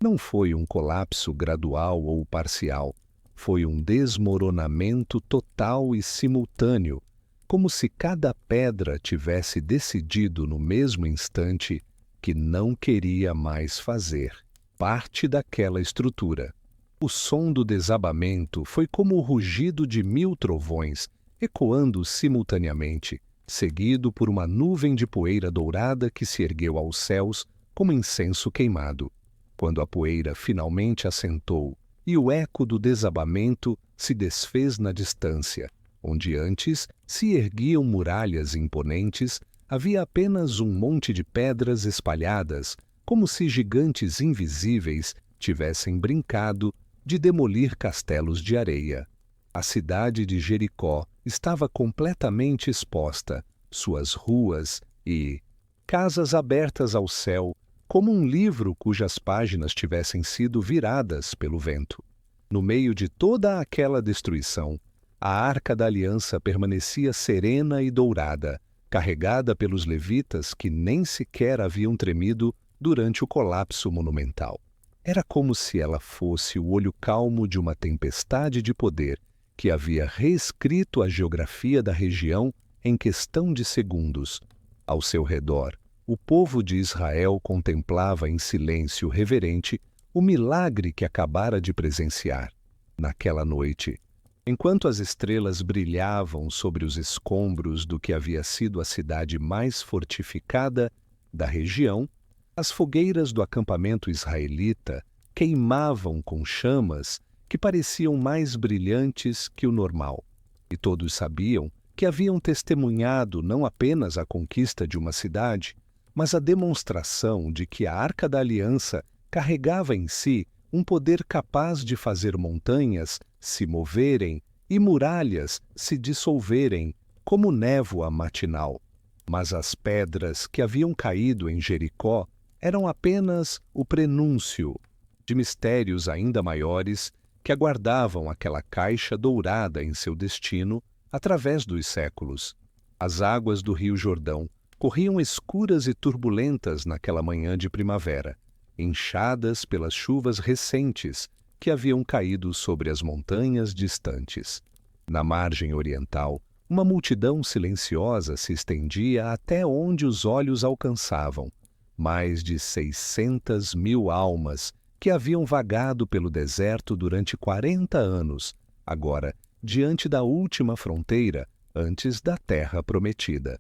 Não foi um colapso gradual ou parcial, foi um desmoronamento total e simultâneo, como se cada pedra tivesse decidido no mesmo instante que não queria mais fazer parte daquela estrutura. O som do desabamento foi como o rugido de 1000 trovões, ecoando simultaneamente, seguido por uma nuvem de poeira dourada que se ergueu aos céus como incenso queimado. Quando a poeira finalmente assentou e o eco do desabamento se desfez na distância, onde antes se erguiam muralhas imponentes, havia apenas um monte de pedras espalhadas, como se gigantes invisíveis tivessem brincado de demolir castelos de areia. A cidade de Jericó estava completamente exposta, suas ruas e casas abertas ao céu, como um livro cujas páginas tivessem sido viradas pelo vento. No meio de toda aquela destruição, a Arca da Aliança permanecia serena e dourada, carregada pelos levitas que nem sequer haviam tremido durante o colapso monumental. Era como se ela fosse o olho calmo de uma tempestade de poder que havia reescrito a geografia da região em questão de segundos. Ao seu redor, o povo de Israel contemplava em silêncio reverente o milagre que acabara de presenciar. Naquela noite, Enquanto as estrelas brilhavam sobre os escombros do que havia sido a cidade mais fortificada da região, as fogueiras do acampamento israelita queimavam com chamas que pareciam mais brilhantes que o normal. E todos sabiam que haviam testemunhado não apenas a conquista de uma cidade, mas a demonstração de que a Arca da Aliança carregava em si um poder capaz de fazer montanhas se moverem e muralhas se dissolverem como névoa matinal. Mas as pedras que haviam caído em Jericó eram apenas o prenúncio de mistérios ainda maiores que aguardavam aquela caixa dourada em seu destino através dos séculos. As águas do Rio Jordão corriam escuras e turbulentas naquela manhã de primavera, inchadas pelas chuvas recentes que haviam caído sobre as montanhas distantes. Na margem oriental, uma multidão silenciosa se estendia até onde os olhos alcançavam. Mais de 600.000 almas que haviam vagado pelo deserto durante 40 anos, agora diante da última fronteira antes da terra prometida.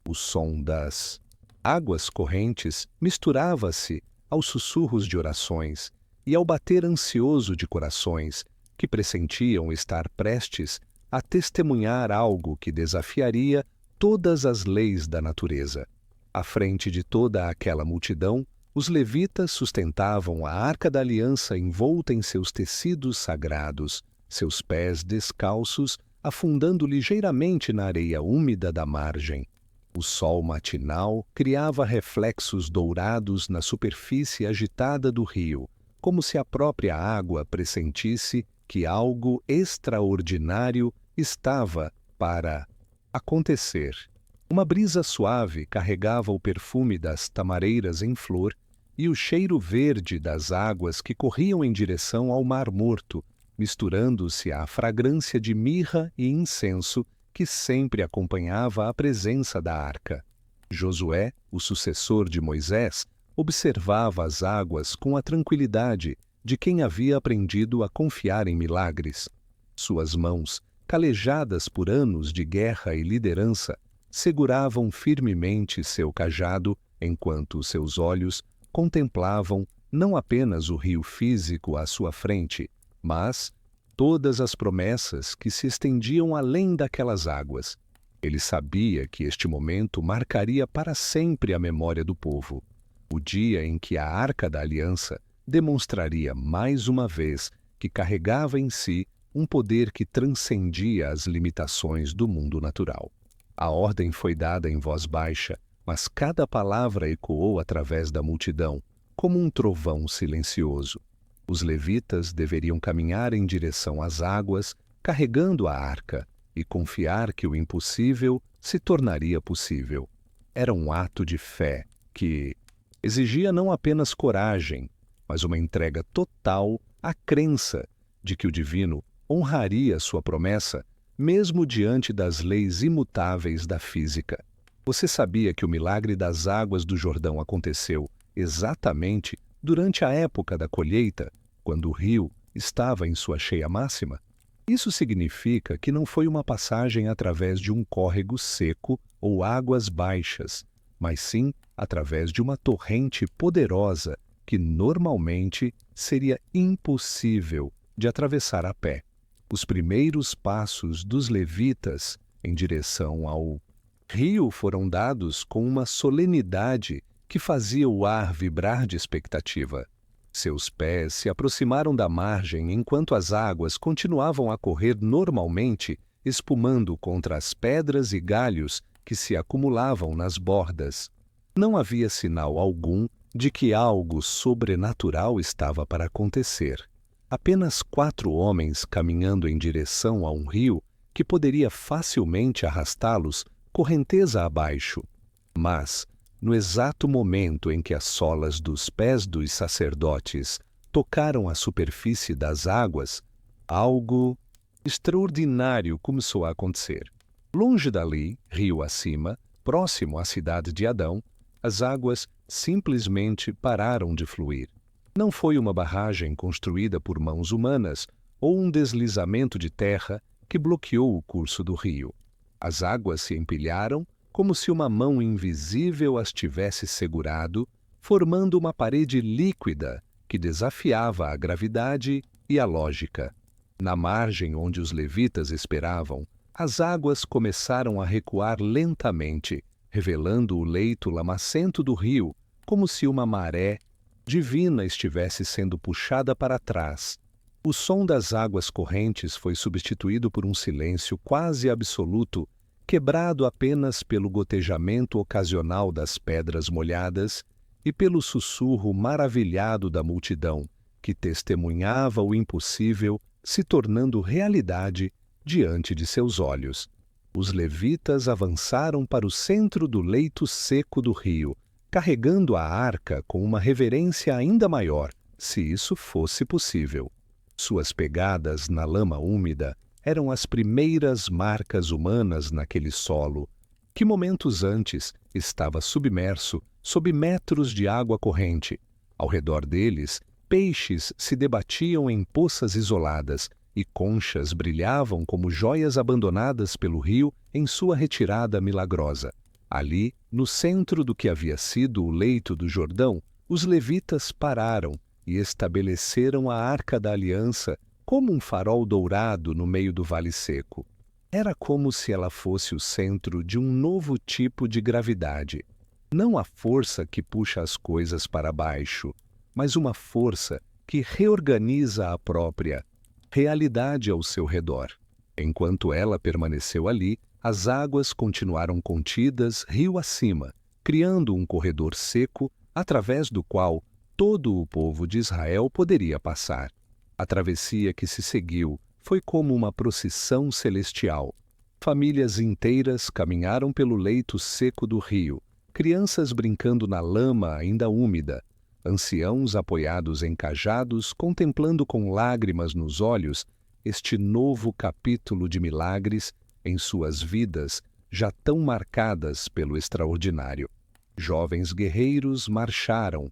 O som das águas correntes misturava-se aos sussurros de orações e ao bater ansioso de corações que pressentiam estar prestes a testemunhar algo que desafiaria todas as leis da natureza. À frente de toda aquela multidão, os levitas sustentavam a Arca da Aliança envolta em seus tecidos sagrados, seus pés descalços afundando ligeiramente na areia úmida da margem. O sol matinal criava reflexos dourados na superfície agitada do rio, como se a própria água pressentisse que algo extraordinário estava para acontecer. Uma brisa suave carregava o perfume das tamareiras em flor e o cheiro verde das águas que corriam em direção ao Mar Morto, misturando-se à fragrância de mirra e incenso que sempre acompanhava a presença da arca. Josué, o sucessor de Moisés, observava as águas com a tranquilidade de quem havia aprendido a confiar em milagres. Suas mãos, calejadas por anos de guerra e liderança, seguravam firmemente seu cajado, enquanto seus olhos contemplavam não apenas o rio físico à sua frente, mas todas as promessas que se estendiam além daquelas águas. Ele sabia que este momento marcaria para sempre a memória do povo, o dia em que a Arca da Aliança demonstraria mais uma vez que carregava em si um poder que transcendia as limitações do mundo natural. A ordem foi dada em voz baixa, mas cada palavra ecoou através da multidão, como um trovão silencioso. Os levitas deveriam caminhar em direção às águas, carregando a arca, e confiar que o impossível se tornaria possível. Era um ato de fé que exigia não apenas coragem, mas uma entrega total à crença de que o divino honraria sua promessa, mesmo diante das leis imutáveis da física. Você sabia que o milagre das águas do Jordão aconteceu exatamente durante a época da colheita, quando o rio estava em sua cheia máxima? Isso significa que não foi uma passagem através de um córrego seco ou águas baixas, mas sim através de uma torrente poderosa que normalmente seria impossível de atravessar a pé. Os primeiros passos dos levitas em direção ao rio foram dados com uma solenidade que fazia o ar vibrar de expectativa. Seus pés se aproximaram da margem enquanto as águas continuavam a correr normalmente, espumando contra as pedras e galhos que se acumulavam nas bordas. Não havia sinal algum de que algo sobrenatural estava para acontecer. Apenas 4 homens caminhando em direção a um rio que poderia facilmente arrastá-los correnteza abaixo. Mas, no exato momento em que as solas dos pés dos sacerdotes tocaram a superfície das águas, algo extraordinário começou a acontecer. Longe dali, rio acima, próximo à cidade de Adão, as águas simplesmente pararam de fluir. Não foi uma barragem construída por mãos humanas ou um deslizamento de terra que bloqueou o curso do rio. As águas se empilharam como se uma mão invisível as tivesse segurado, formando uma parede líquida que desafiava a gravidade e a lógica. Na margem onde os levitas esperavam, as águas começaram a recuar lentamente, revelando o leito lamacento do rio, como se uma maré divina estivesse sendo puxada para trás. O som das águas correntes foi substituído por um silêncio quase absoluto, quebrado apenas pelo gotejamento ocasional das pedras molhadas e pelo sussurro maravilhado da multidão, que testemunhava o impossível se tornando realidade diante de seus olhos. Os levitas avançaram para o centro do leito seco do rio, carregando a arca com uma reverência ainda maior, se isso fosse possível. Suas pegadas na lama úmida eram as primeiras marcas humanas naquele solo, que momentos antes estava submerso sob metros de água corrente. Ao redor deles, peixes se debatiam em poças isoladas e conchas brilhavam como joias abandonadas pelo rio em sua retirada milagrosa. Ali, no centro do que havia sido o leito do Jordão, os levitas pararam e estabeleceram a Arca da Aliança como um farol dourado no meio do vale seco. Era como se ela fosse o centro de um novo tipo de gravidade. Não a força que puxa as coisas para baixo, mas uma força que reorganiza a própria realidade ao seu redor. Enquanto ela permaneceu ali, as águas continuaram contidas rio acima, criando um corredor seco através do qual todo o povo de Israel poderia passar. A travessia que se seguiu foi como uma procissão celestial. Famílias inteiras caminharam pelo leito seco do rio, crianças brincando na lama ainda úmida, anciãos apoiados em cajados contemplando com lágrimas nos olhos este novo capítulo de milagres em suas vidas já tão marcadas pelo extraordinário. Jovens guerreiros marcharam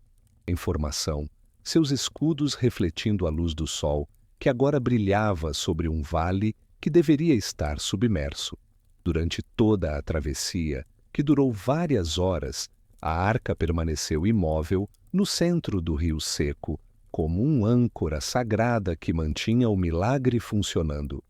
em formação, seus escudos refletindo a luz do sol, que agora brilhava sobre um vale que deveria estar submerso. Durante toda a travessia, que durou várias horas, a arca permaneceu imóvel no centro do rio seco, como um âncora sagrada que mantinha o milagre funcionando.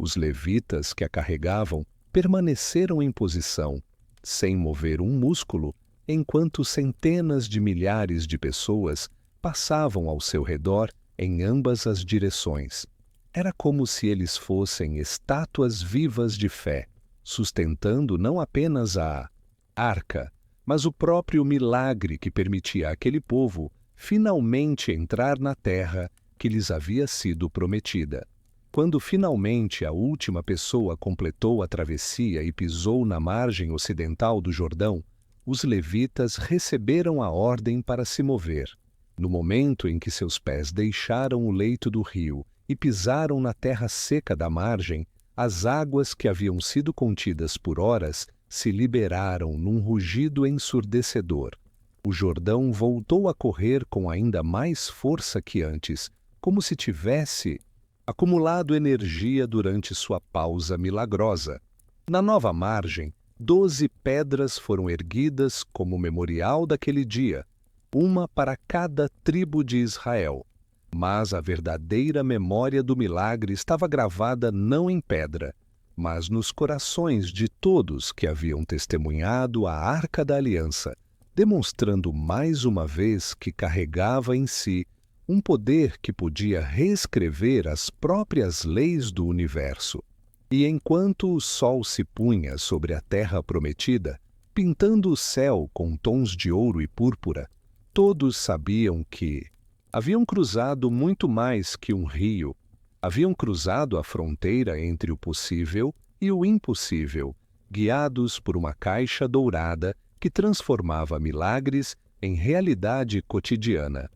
Os levitas que a carregavam permaneceram em posição, sem mover um músculo, enquanto centenas de milhares de pessoas passavam ao seu redor em ambas as direções. Era como se eles fossem estátuas vivas de fé, sustentando não apenas a arca, mas o próprio milagre que permitia àquele povo finalmente entrar na terra que lhes havia sido prometida. Quando finalmente a última pessoa completou a travessia e pisou na margem ocidental do Jordão, os levitas receberam a ordem para se mover. No momento em que seus pés deixaram o leito do rio e pisaram na terra seca da margem, as águas que haviam sido contidas por horas se liberaram num rugido ensurdecedor. O Jordão voltou a correr com ainda mais força que antes, como se tivesse acumulado energia durante sua pausa milagrosa. Na nova margem, 12 pedras foram erguidas como memorial daquele dia, uma para cada tribo de Israel. Mas a verdadeira memória do milagre estava gravada não em pedra, mas nos corações de todos que haviam testemunhado a Arca da Aliança, demonstrando mais uma vez que carregava em si um poder que podia reescrever as próprias leis do universo. E enquanto o sol se punha sobre a terra prometida, pintando o céu com tons de ouro e púrpura, todos sabiam que haviam cruzado muito mais que um rio. Haviam cruzado a fronteira entre o possível e o impossível, guiados por uma caixa dourada que transformava milagres em realidade cotidiana.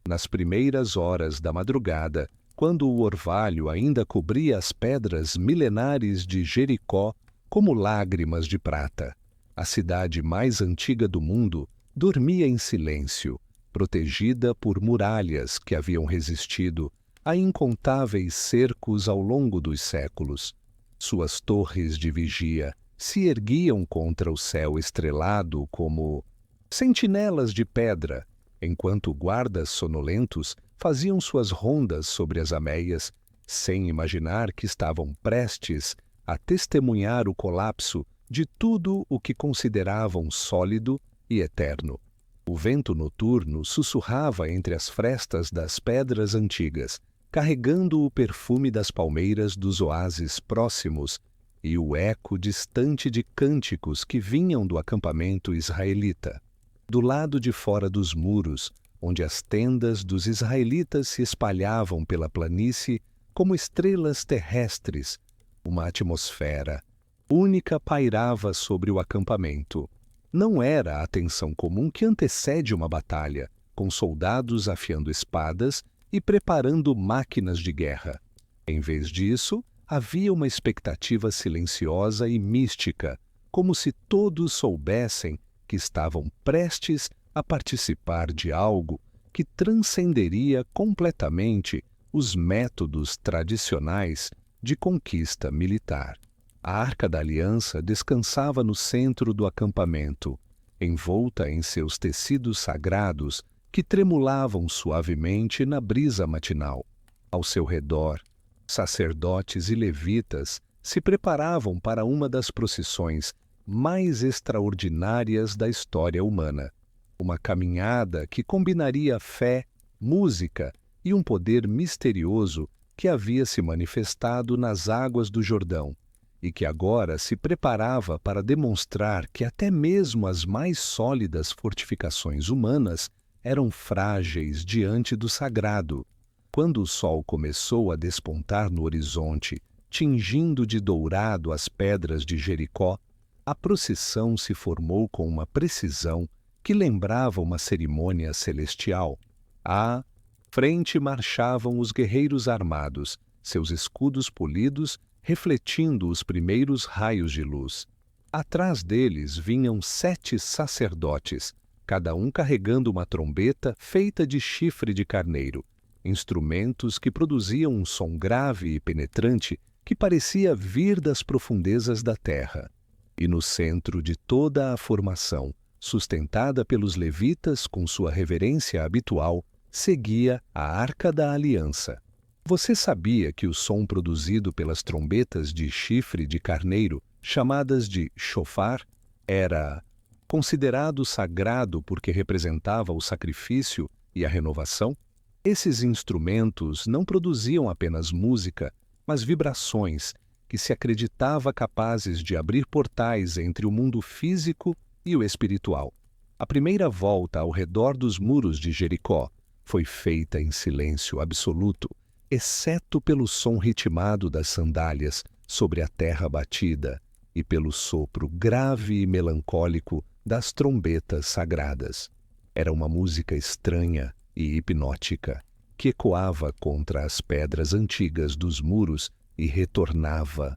Nas primeiras horas da madrugada, quando o orvalho ainda cobria as pedras milenares de Jericó como lágrimas de prata, a cidade mais antiga do mundo dormia em silêncio, protegida por muralhas que haviam resistido a incontáveis cercos ao longo dos séculos. Suas torres de vigia se erguiam contra o céu estrelado como sentinelas de pedra, enquanto guardas sonolentos faziam suas rondas sobre as ameias, sem imaginar que estavam prestes a testemunhar o colapso de tudo o que consideravam sólido e eterno. O vento noturno sussurrava entre as frestas das pedras antigas, carregando o perfume das palmeiras dos oásis próximos e o eco distante de cânticos que vinham do acampamento israelita. Do lado de fora dos muros, onde as tendas dos israelitas se espalhavam pela planície como estrelas terrestres, uma atmosfera única pairava sobre o acampamento. Não era a tensão comum que antecede uma batalha, com soldados afiando espadas e preparando máquinas de guerra. Em vez disso, havia uma expectativa silenciosa e mística, como se todos soubessem que estavam prestes a participar de algo que transcenderia completamente os métodos tradicionais de conquista militar. A Arca da Aliança descansava no centro do acampamento, envolta em seus tecidos sagrados que tremulavam suavemente na brisa matinal. Ao seu redor, sacerdotes e levitas se preparavam para uma das procissões mais extraordinárias da história humana. Uma caminhada que combinaria fé, música e um poder misterioso que havia se manifestado nas águas do Jordão e que agora se preparava para demonstrar que até mesmo as mais sólidas fortificações humanas eram frágeis diante do sagrado. Quando o sol começou a despontar no horizonte, tingindo de dourado as pedras de Jericó, a procissão se formou com uma precisão que lembrava uma cerimônia celestial. À frente marchavam os guerreiros armados, seus escudos polidos refletindo os primeiros raios de luz. Atrás deles vinham 7 sacerdotes, cada um carregando uma trombeta feita de chifre de carneiro, instrumentos que produziam um som grave e penetrante que parecia vir das profundezas da terra. E no centro de toda a formação, sustentada pelos levitas com sua reverência habitual, seguia a Arca da Aliança. Você sabia que o som produzido pelas trombetas de chifre de carneiro, chamadas de shofar, era considerado sagrado porque representava o sacrifício e a renovação? Esses instrumentos não produziam apenas música, mas vibrações que se acreditava capazes de abrir portais entre o mundo físico e o espiritual. A primeira volta ao redor dos muros de Jericó foi feita em silêncio absoluto, exceto pelo som ritmado das sandálias sobre a terra batida e pelo sopro grave e melancólico das trombetas sagradas. Era uma música estranha e hipnótica, que ecoava contra as pedras antigas dos muros e retornava,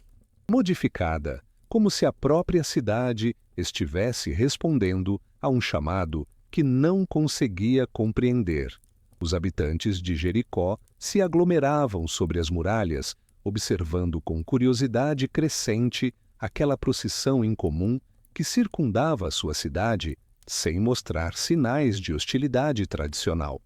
modificada, como se a própria cidade estivesse respondendo a um chamado que não conseguia compreender. Os habitantes de Jericó se aglomeravam sobre as muralhas, observando com curiosidade crescente aquela procissão incomum que circundava a sua cidade sem mostrar sinais de hostilidade tradicional.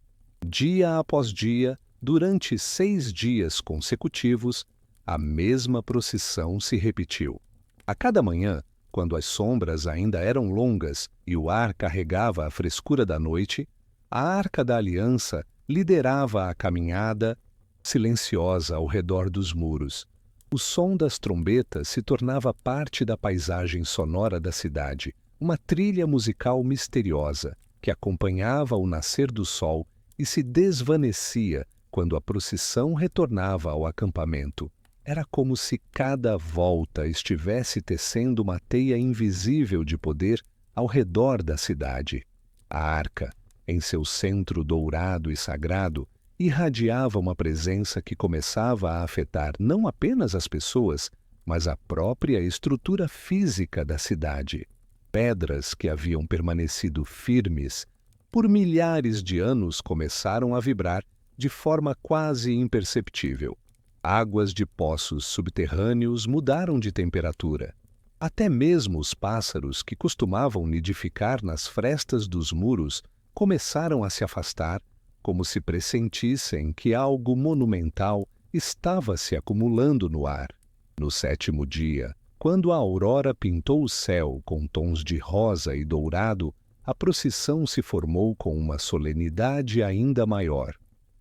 Dia após dia, durante 6 dias consecutivos, a mesma procissão se repetiu. A cada manhã, quando as sombras ainda eram longas e o ar carregava a frescura da noite, a Arca da Aliança liderava a caminhada silenciosa ao redor dos muros. O som das trombetas se tornava parte da paisagem sonora da cidade, uma trilha musical misteriosa que acompanhava o nascer do sol e se desvanecia quando a procissão retornava ao acampamento. Era como se cada volta estivesse tecendo uma teia invisível de poder ao redor da cidade. A arca, em seu centro dourado e sagrado, irradiava uma presença que começava a afetar não apenas as pessoas, mas a própria estrutura física da cidade. Pedras que haviam permanecido firmes por milhares de anos começaram a vibrar de forma quase imperceptível. Águas de poços subterrâneos mudaram de temperatura. Até mesmo os pássaros que costumavam nidificar nas frestas dos muros começaram a se afastar, como se pressentissem que algo monumental estava se acumulando no ar. No 7º dia, quando a aurora pintou o céu com tons de rosa e dourado, a procissão se formou com uma solenidade ainda maior.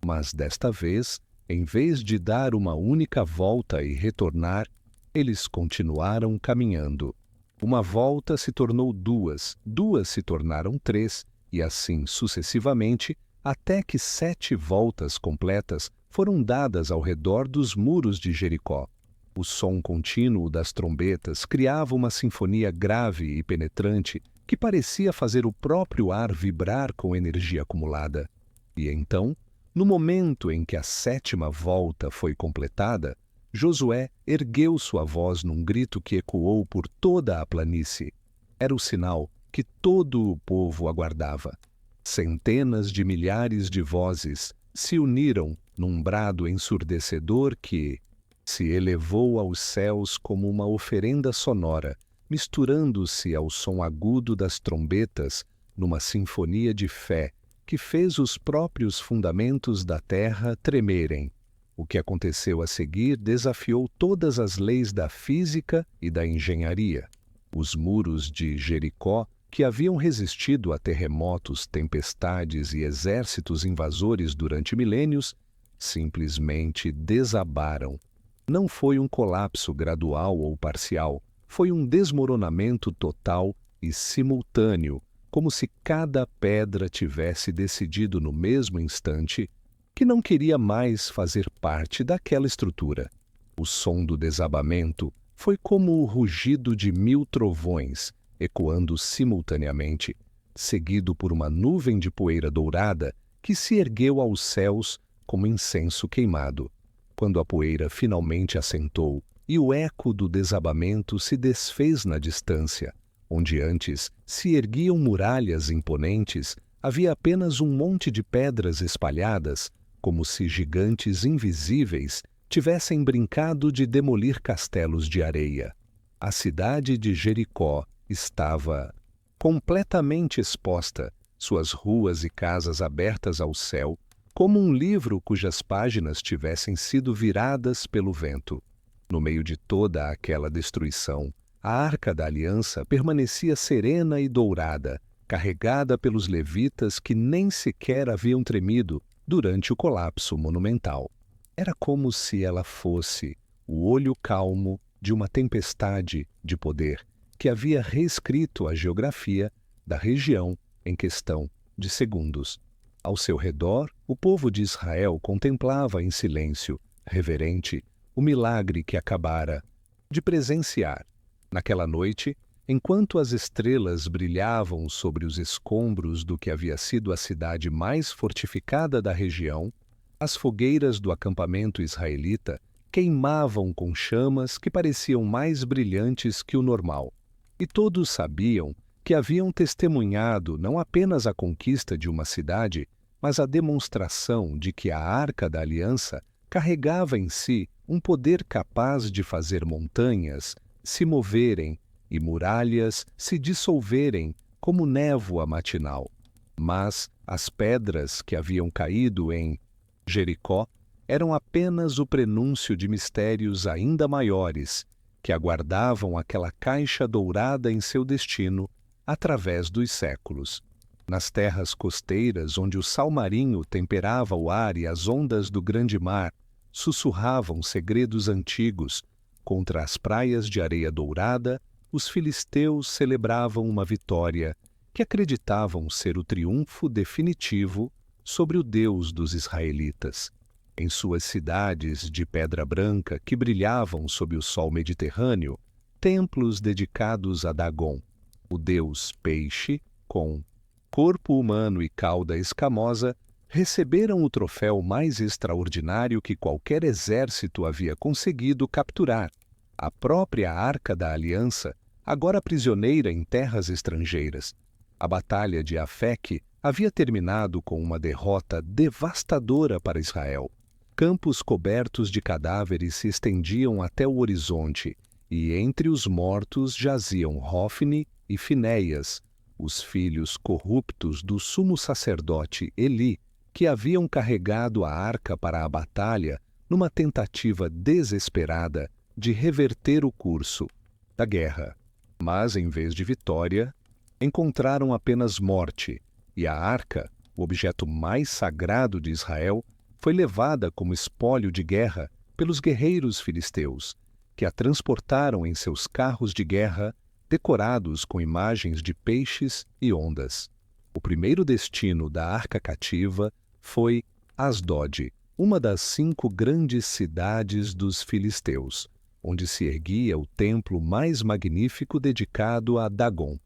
Mas desta vez, em vez de dar uma única volta e retornar, eles continuaram caminhando. Uma volta se tornou duas, duas se tornaram três, e assim sucessivamente, até que 7 voltas completas foram dadas ao redor dos muros de Jericó. O som contínuo das trombetas criava uma sinfonia grave e penetrante que parecia fazer o próprio ar vibrar com energia acumulada. E então, no momento em que a 7ª volta foi completada, Josué ergueu sua voz num grito que ecoou por toda a planície. Era o sinal que todo o povo aguardava. Centenas de milhares de vozes se uniram num brado ensurdecedor que se elevou aos céus como uma oferenda sonora, misturando-se ao som agudo das trombetas numa sinfonia de fé que fez os próprios fundamentos da terra tremerem. O que aconteceu a seguir desafiou todas as leis da física e da engenharia. Os muros de Jericó, que haviam resistido a terremotos, tempestades e exércitos invasores durante milênios, simplesmente desabaram. Não foi um colapso gradual ou parcial, foi um desmoronamento total e simultâneo, como se cada pedra tivesse decidido no mesmo instante que não queria mais fazer parte daquela estrutura. O som do desabamento foi como o rugido de 1000 trovões, ecoando simultaneamente, seguido por uma nuvem de poeira dourada que se ergueu aos céus como incenso queimado. Quando a poeira finalmente assentou e o eco do desabamento se desfez na distância, onde antes se erguiam muralhas imponentes, havia apenas um monte de pedras espalhadas, como se gigantes invisíveis tivessem brincado de demolir castelos de areia. A cidade de Jericó estava completamente exposta, suas ruas e casas abertas ao céu, como um livro cujas páginas tivessem sido viradas pelo vento. No meio de toda aquela destruição, a Arca da Aliança permanecia serena e dourada, carregada pelos levitas que nem sequer haviam tremido durante o colapso monumental. Era como se ela fosse o olho calmo de uma tempestade de poder que havia reescrito a geografia da região em questão de segundos. Ao seu redor, o povo de Israel contemplava em silêncio, reverente, o milagre que acabara de presenciar. Naquela noite, enquanto as estrelas brilhavam sobre os escombros do que havia sido a cidade mais fortificada da região, as fogueiras do acampamento israelita queimavam com chamas que pareciam mais brilhantes que o normal. E todos sabiam que haviam testemunhado não apenas a conquista de uma cidade, mas a demonstração de que a Arca da Aliança carregava em si um poder capaz de fazer montanhas se moverem e muralhas se dissolverem como névoa matinal. Mas as pedras que haviam caído em Jericó eram apenas o prenúncio de mistérios ainda maiores que aguardavam aquela caixa dourada em seu destino através dos séculos. Nas terras costeiras, onde o sal marinho temperava o ar e as ondas do grande mar sussurravam segredos antigos, contra as praias de areia dourada, os filisteus celebravam uma vitória que acreditavam ser o triunfo definitivo sobre o Deus dos israelitas. Em suas cidades de pedra branca que brilhavam sob o sol mediterrâneo, templos dedicados a Dagon, o deus peixe, com corpo humano e cauda escamosa, receberam o troféu mais extraordinário que qualquer exército havia conseguido capturar, a própria Arca da Aliança, agora prisioneira em terras estrangeiras. A Batalha de Afeque havia terminado com uma derrota devastadora para Israel. Campos cobertos de cadáveres se estendiam até o horizonte, e entre os mortos jaziam Hofni e Finéias, os filhos corruptos do sumo sacerdote Eli, que haviam carregado a arca para a batalha numa tentativa desesperada de reverter o curso da guerra. Mas, em vez de vitória, encontraram apenas morte, e a arca, o objeto mais sagrado de Israel, foi levada como espólio de guerra pelos guerreiros filisteus, que a transportaram em seus carros de guerra decorados com imagens de peixes e ondas. O primeiro destino da arca cativa foi Asdod, uma das 5 grandes cidades dos filisteus, onde se erguia o templo mais magnífico dedicado a Dagon.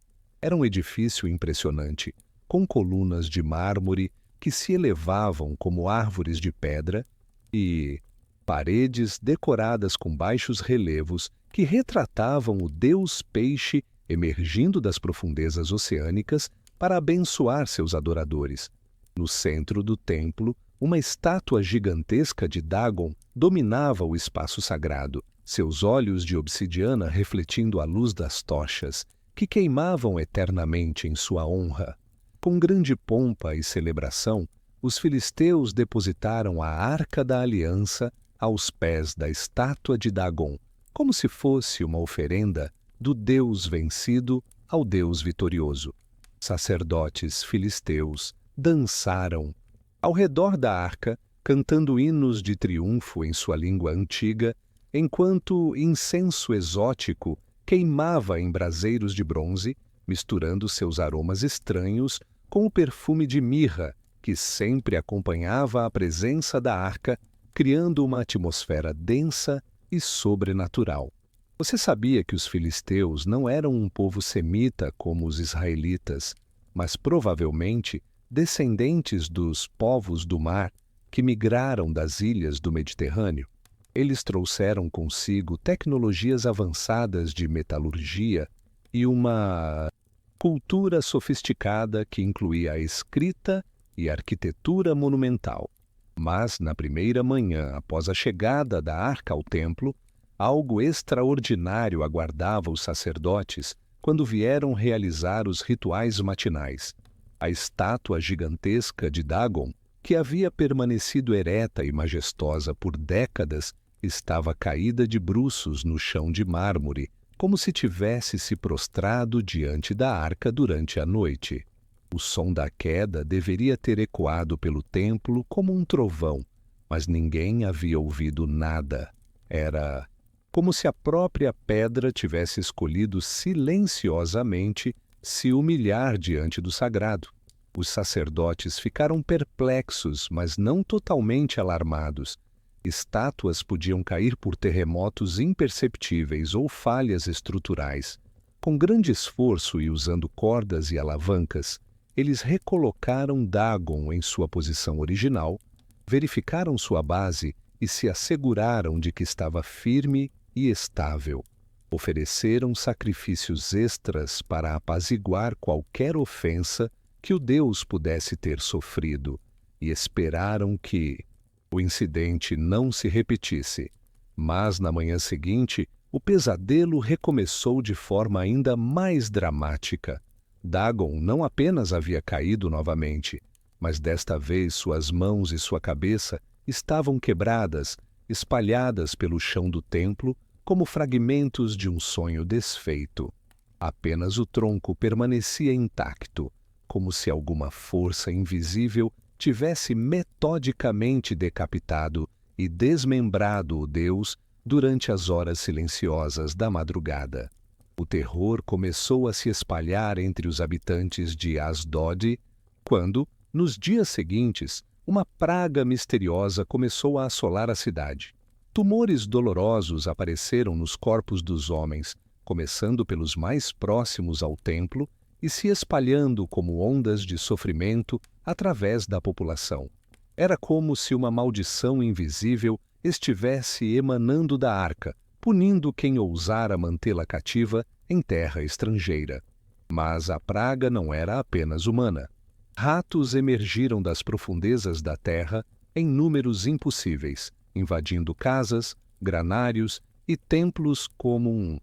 Era um edifício impressionante, com colunas de mármore que se elevavam como árvores de pedra e paredes decoradas com baixos relevos que retratavam o deus peixe emergindo das profundezas oceânicas para abençoar seus adoradores. No centro do templo, uma estátua gigantesca de Dagon dominava o espaço sagrado, seus olhos de obsidiana refletindo a luz das tochas, que queimavam eternamente em sua honra. Com grande pompa e celebração, os filisteus depositaram a Arca da Aliança aos pés da estátua de Dagon, como se fosse uma oferenda do Deus vencido ao Deus vitorioso. Sacerdotes filisteus dançaram ao redor da arca, cantando hinos de triunfo em sua língua antiga, enquanto incenso exótico queimava em braseiros de bronze, misturando seus aromas estranhos com o perfume de mirra que sempre acompanhava a presença da arca, criando uma atmosfera densa e sobrenatural. Você sabia que os filisteus não eram um povo semita como os israelitas, mas provavelmente descendentes dos povos do mar que migraram das ilhas do Mediterrâneo? Eles trouxeram consigo tecnologias avançadas de metalurgia e uma cultura sofisticada que incluía a escrita e a arquitetura monumental. Mas, na primeira manhã após a chegada da arca ao templo, algo extraordinário aguardava os sacerdotes quando vieram realizar os rituais matinais. A estátua gigantesca de Dagon, que havia permanecido ereta e majestosa por décadas, estava caída de bruços no chão de mármore, como se tivesse se prostrado diante da arca durante a noite. O som da queda deveria ter ecoado pelo templo como um trovão, mas ninguém havia ouvido nada. Era como se a própria pedra tivesse escolhido silenciosamente se humilhar diante do sagrado. Os sacerdotes ficaram perplexos, mas não totalmente alarmados. Estátuas podiam cair por terremotos imperceptíveis ou falhas estruturais. Com grande esforço e usando cordas e alavancas, eles recolocaram Dagon em sua posição original, verificaram sua base e se asseguraram de que estava firme e estável. Ofereceram sacrifícios extras para apaziguar qualquer ofensa que o deus pudesse ter sofrido e esperaram que o incidente não se repetisse. Mas na manhã seguinte, o pesadelo recomeçou de forma ainda mais dramática. Dagon não apenas havia caído novamente, mas desta vez suas mãos e sua cabeça estavam quebradas, espalhadas pelo chão do templo como fragmentos de um sonho desfeito. Apenas o tronco permanecia intacto, como se alguma força invisível tivesse metodicamente decapitado e desmembrado o deus durante as horas silenciosas da madrugada. O terror começou a se espalhar entre os habitantes de Asdod, quando, nos dias seguintes, uma praga misteriosa começou a assolar a cidade. Tumores dolorosos apareceram nos corpos dos homens, começando pelos mais próximos ao templo e se espalhando como ondas de sofrimento através da população. Era como se uma maldição invisível estivesse emanando da arca, punindo quem ousara mantê-la cativa em terra estrangeira. Mas a praga não era apenas humana. Ratos emergiram das profundezas da terra, em números impossíveis, invadindo casas, granários e templos como um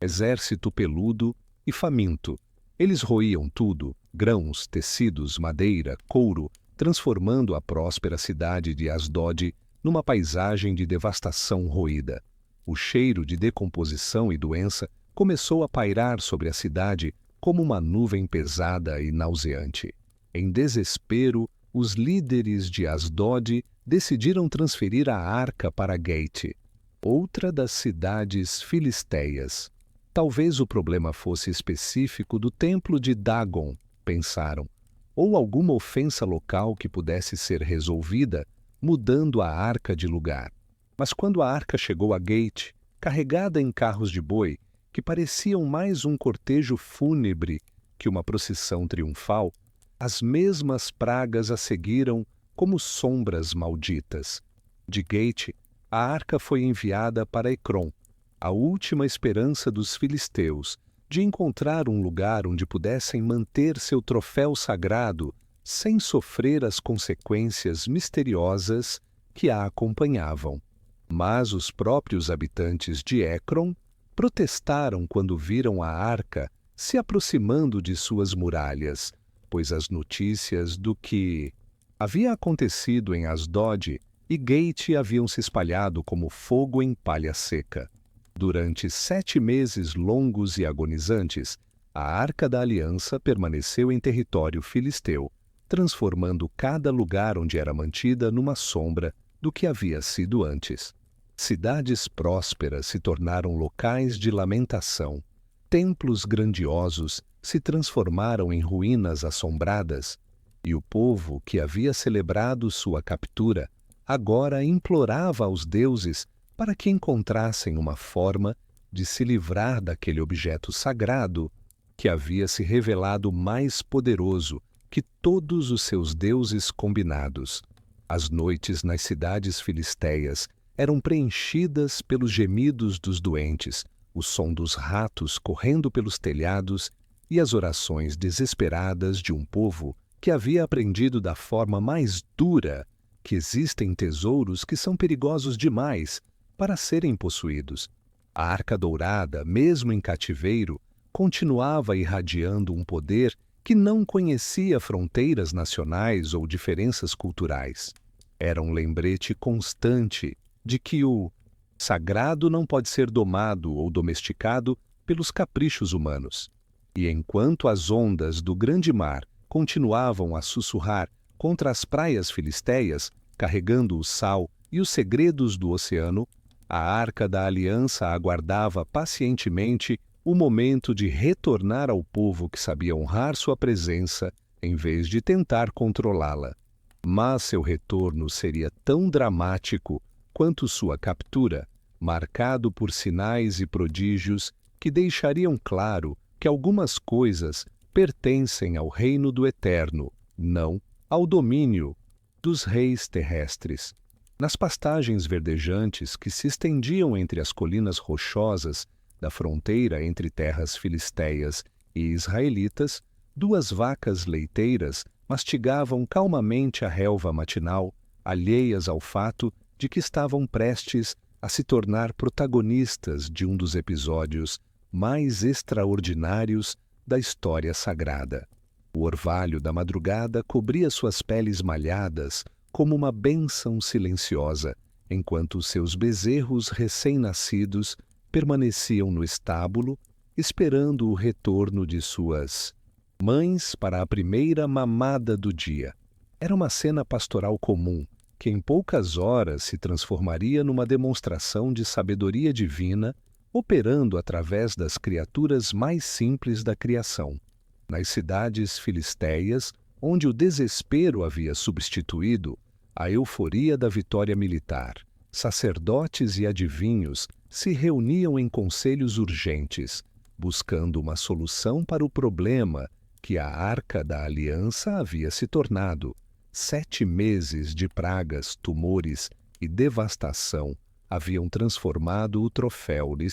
exército peludo e faminto. Eles roíam tudo, grãos, tecidos, madeira, couro, transformando a próspera cidade de Asdod numa paisagem de devastação roída. O cheiro de decomposição e doença começou a pairar sobre a cidade como uma nuvem pesada e nauseante. Em desespero, os líderes de Asdod decidiram transferir a arca para Gate, outra das cidades filisteias. Talvez o problema fosse específico do templo de Dagon, pensaram, ou alguma ofensa local que pudesse ser resolvida mudando a arca de lugar. Mas quando a arca chegou a Gate, carregada em carros de boi, que pareciam mais um cortejo fúnebre que uma procissão triunfal, as mesmas pragas a seguiram como sombras malditas. De Gate, a arca foi enviada para Ecrom, a última esperança dos filisteus de encontrar um lugar onde pudessem manter seu troféu sagrado sem sofrer as consequências misteriosas que a acompanhavam. Mas os próprios habitantes de Ecrom protestaram quando viram a arca se aproximando de suas muralhas, pois as notícias do que havia acontecido em Asdod e Gate haviam se espalhado como fogo em palha seca. Durante 7 meses longos e agonizantes, a Arca da Aliança permaneceu em território filisteu, transformando cada lugar onde era mantida numa sombra do que havia sido antes. Cidades prósperas se tornaram locais de lamentação. Templos grandiosos se transformaram em ruínas assombradas, e o povo que havia celebrado sua captura agora implorava aos deuses para que encontrassem uma forma de se livrar daquele objeto sagrado que havia se revelado mais poderoso que todos os seus deuses combinados. As noites nas cidades filisteias eram preenchidas pelos gemidos dos doentes, o som dos ratos correndo pelos telhados e as orações desesperadas de um povo que havia aprendido da forma mais dura que existem tesouros que são perigosos demais para serem possuídos. A Arca Dourada, mesmo em cativeiro, continuava irradiando um poder que não conhecia fronteiras nacionais ou diferenças culturais. Era um lembrete constante de que o sagrado não pode ser domado ou domesticado pelos caprichos humanos. E enquanto as ondas do grande mar continuavam a sussurrar contra as praias filisteias, carregando o sal e os segredos do oceano, a Arca da Aliança aguardava pacientemente o momento de retornar ao povo que sabia honrar sua presença em vez de tentar controlá-la. Mas seu retorno seria tão dramático quanto sua captura, marcado por sinais e prodígios que deixariam claro que algumas coisas pertencem ao reino do Eterno, não ao domínio dos reis terrestres. Nas pastagens verdejantes que se estendiam entre as colinas rochosas da fronteira entre terras filisteias e israelitas, 2 vacas leiteiras mastigavam calmamente a relva matinal, alheias ao fato de que estavam prestes a se tornar protagonistas de um dos episódios mais extraordinários da história sagrada. O orvalho da madrugada cobria suas peles malhadas como uma bênção silenciosa, enquanto seus bezerros recém-nascidos permaneciam no estábulo, esperando o retorno de suas mães para a primeira mamada do dia. Era uma cena pastoral comum, que em poucas horas se transformaria numa demonstração de sabedoria divina, operando através das criaturas mais simples da criação. Nas cidades filisteias, onde o desespero havia substituído a euforia da vitória militar, sacerdotes e adivinhos se reuniam em conselhos urgentes, buscando uma solução para o problema que a Arca da Aliança havia se tornado. 7 meses de pragas, tumores e devastação haviam transformado o troféu de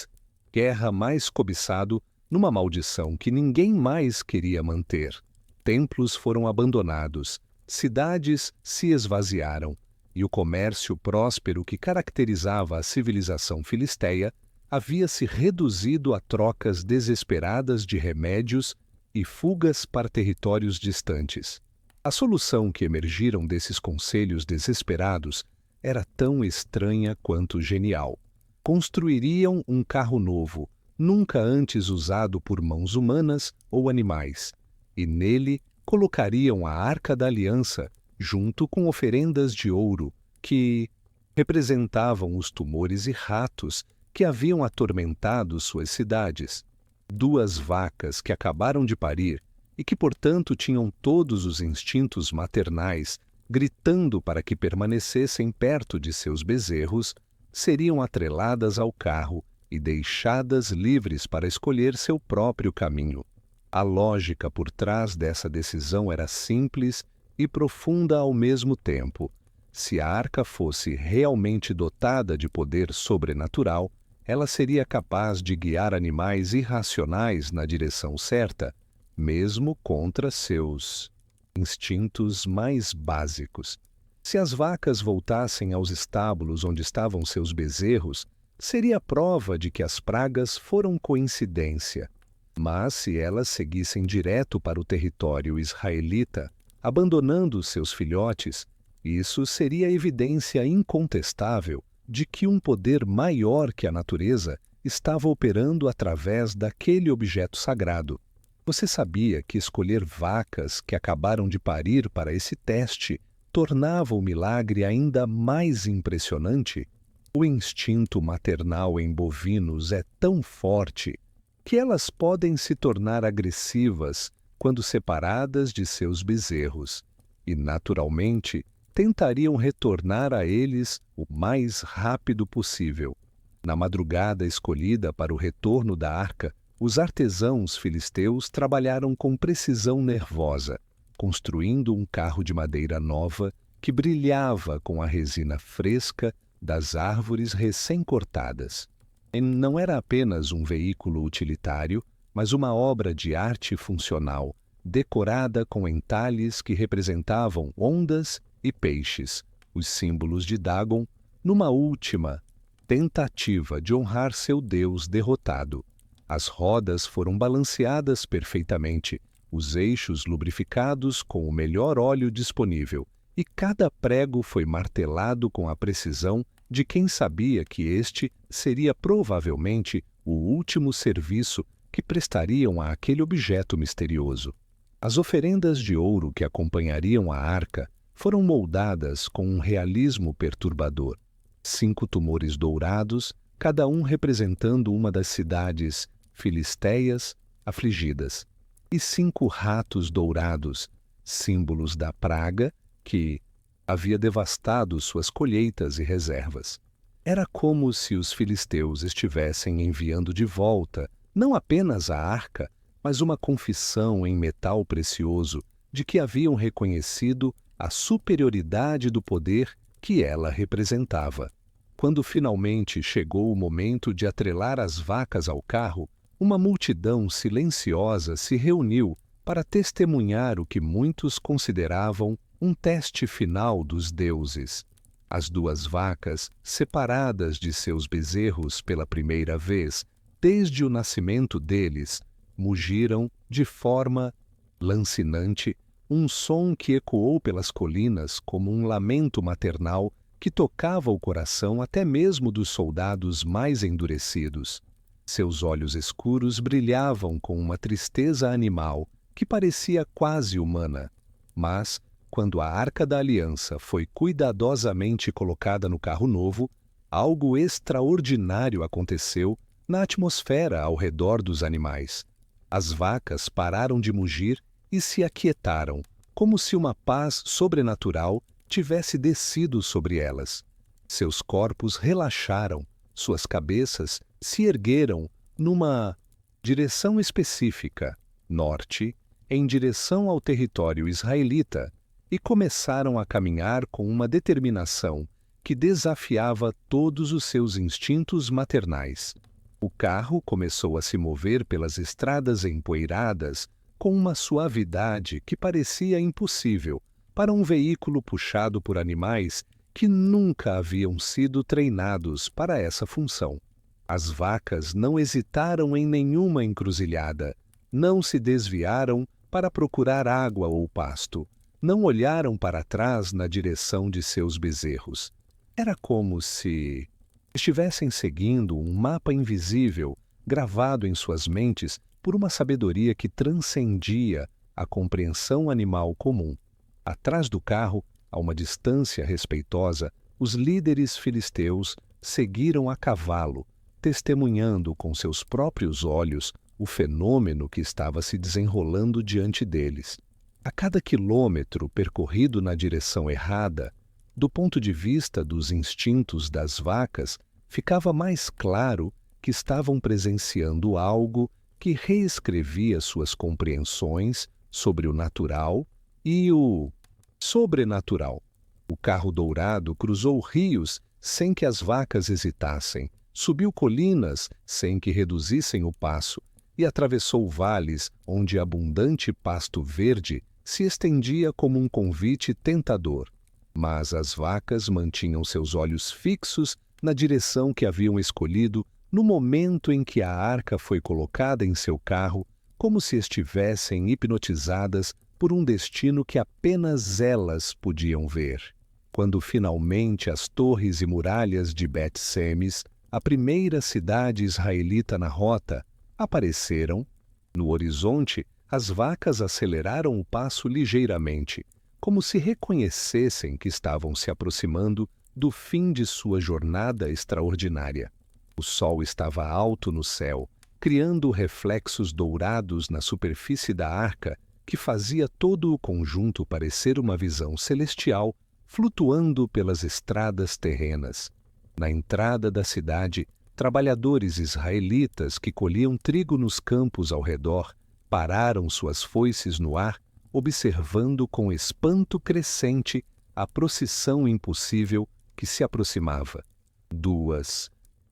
guerra mais cobiçado numa maldição que ninguém mais queria manter. Templos foram abandonados, cidades se esvaziaram, e o comércio próspero que caracterizava a civilização filisteia havia se reduzido a trocas desesperadas de remédios e fugas para territórios distantes. A solução que emergiram desses conselhos desesperados era tão estranha quanto genial. Construiriam um carro novo, nunca antes usado por mãos humanas ou animais, e nele colocariam a Arca da Aliança junto com oferendas de ouro que representavam os tumores e ratos que haviam atormentado suas cidades. 2 vacas que acabaram de parir e que, portanto, tinham todos os instintos maternais gritando para que permanecessem perto de seus bezerros, seriam atreladas ao carro e deixadas livres para escolher seu próprio caminho. A lógica por trás dessa decisão era simples e profunda ao mesmo tempo. Se a arca fosse realmente dotada de poder sobrenatural, ela seria capaz de guiar animais irracionais na direção certa, mesmo contra seus instintos mais básicos. Se as vacas voltassem aos estábulos onde estavam seus bezerros, seria prova de que as pragas foram coincidência. Mas se elas seguissem direto para o território israelita, abandonando seus filhotes, isso seria evidência incontestável de que um poder maior que a natureza estava operando através daquele objeto sagrado. Você sabia que escolher vacas que acabaram de parir para esse teste tornava o milagre ainda mais impressionante? O instinto maternal em bovinos é tão forte que elas podem se tornar agressivas quando separadas de seus bezerros, e, naturalmente, tentariam retornar a eles o mais rápido possível. Na madrugada escolhida para o retorno da arca, os artesãos filisteus trabalharam com precisão nervosa, construindo um carro de madeira nova que brilhava com a resina fresca das árvores recém-cortadas. Não era apenas um veículo utilitário, mas uma obra de arte funcional, decorada com entalhes que representavam ondas e peixes, os símbolos de Dagon, numa última tentativa de honrar seu deus derrotado. As rodas foram balanceadas perfeitamente, os eixos lubrificados com o melhor óleo disponível, e cada prego foi martelado com a precisão de quem sabia que este seria provavelmente o último serviço que prestariam a aquele objeto misterioso. As oferendas de ouro que acompanhariam a arca foram moldadas com um realismo perturbador. 5 tumores dourados, cada um representando uma das cidades filisteias afligidas, e 5 ratos dourados, símbolos da praga que havia devastado suas colheitas e reservas. Era como se os filisteus estivessem enviando de volta não apenas a arca, mas uma confissão em metal precioso de que haviam reconhecido a superioridade do poder que ela representava. Quando finalmente chegou o momento de atrelar as vacas ao carro, uma multidão silenciosa se reuniu para testemunhar o que muitos consideravam um teste final dos deuses. As 2 vacas, separadas de seus bezerros pela primeira vez, desde o nascimento deles, mugiram de forma lancinante, um som que ecoou pelas colinas como um lamento maternal que tocava o coração até mesmo dos soldados mais endurecidos. Seus olhos escuros brilhavam com uma tristeza animal que parecia quase humana. Mas, quando a Arca da Aliança foi cuidadosamente colocada no carro novo, algo extraordinário aconteceu na atmosfera ao redor dos animais. As vacas pararam de mugir e se aquietaram, como se uma paz sobrenatural tivesse descido sobre elas. Seus corpos relaxaram, suas cabeças se ergueram numa direção específica, norte, em direção ao território israelita, e começaram a caminhar com uma determinação que desafiava todos os seus instintos maternais. O carro começou a se mover pelas estradas empoeiradas com uma suavidade que parecia impossível para um veículo puxado por animais que nunca haviam sido treinados para essa função. As vacas não hesitaram em nenhuma encruzilhada, não se desviaram para procurar água ou pasto, não olharam para trás na direção de seus bezerros. Era como se estivessem seguindo um mapa invisível, gravado em suas mentes por uma sabedoria que transcendia a compreensão animal comum. Atrás do carro, a uma distância respeitosa, os líderes filisteus seguiram a cavalo, testemunhando com seus próprios olhos o fenômeno que estava se desenrolando diante deles. A cada quilômetro percorrido na direção errada, do ponto de vista dos instintos das vacas, ficava mais claro que estavam presenciando algo que reescrevia suas compreensões sobre o natural e o sobrenatural. O carro dourado cruzou rios sem que as vacas hesitassem, subiu colinas sem que reduzissem o passo e atravessou vales onde abundante pasto verde se estendia como um convite tentador. Mas as vacas mantinham seus olhos fixos na direção que haviam escolhido no momento em que a arca foi colocada em seu carro, como se estivessem hipnotizadas por um destino que apenas elas podiam ver. Quando finalmente as torres e muralhas de Bet-Semes, a primeira cidade israelita na rota, apareceram, no horizonte, as vacas aceleraram o passo ligeiramente, como se reconhecessem que estavam se aproximando do fim de sua jornada extraordinária. O sol estava alto no céu, criando reflexos dourados na superfície da arca, que fazia todo o conjunto parecer uma visão celestial flutuando pelas estradas terrenas. Na entrada da cidade, trabalhadores israelitas que colhiam trigo nos campos ao redor pararam suas foices no ar, observando com espanto crescente a procissão impossível que se aproximava. 2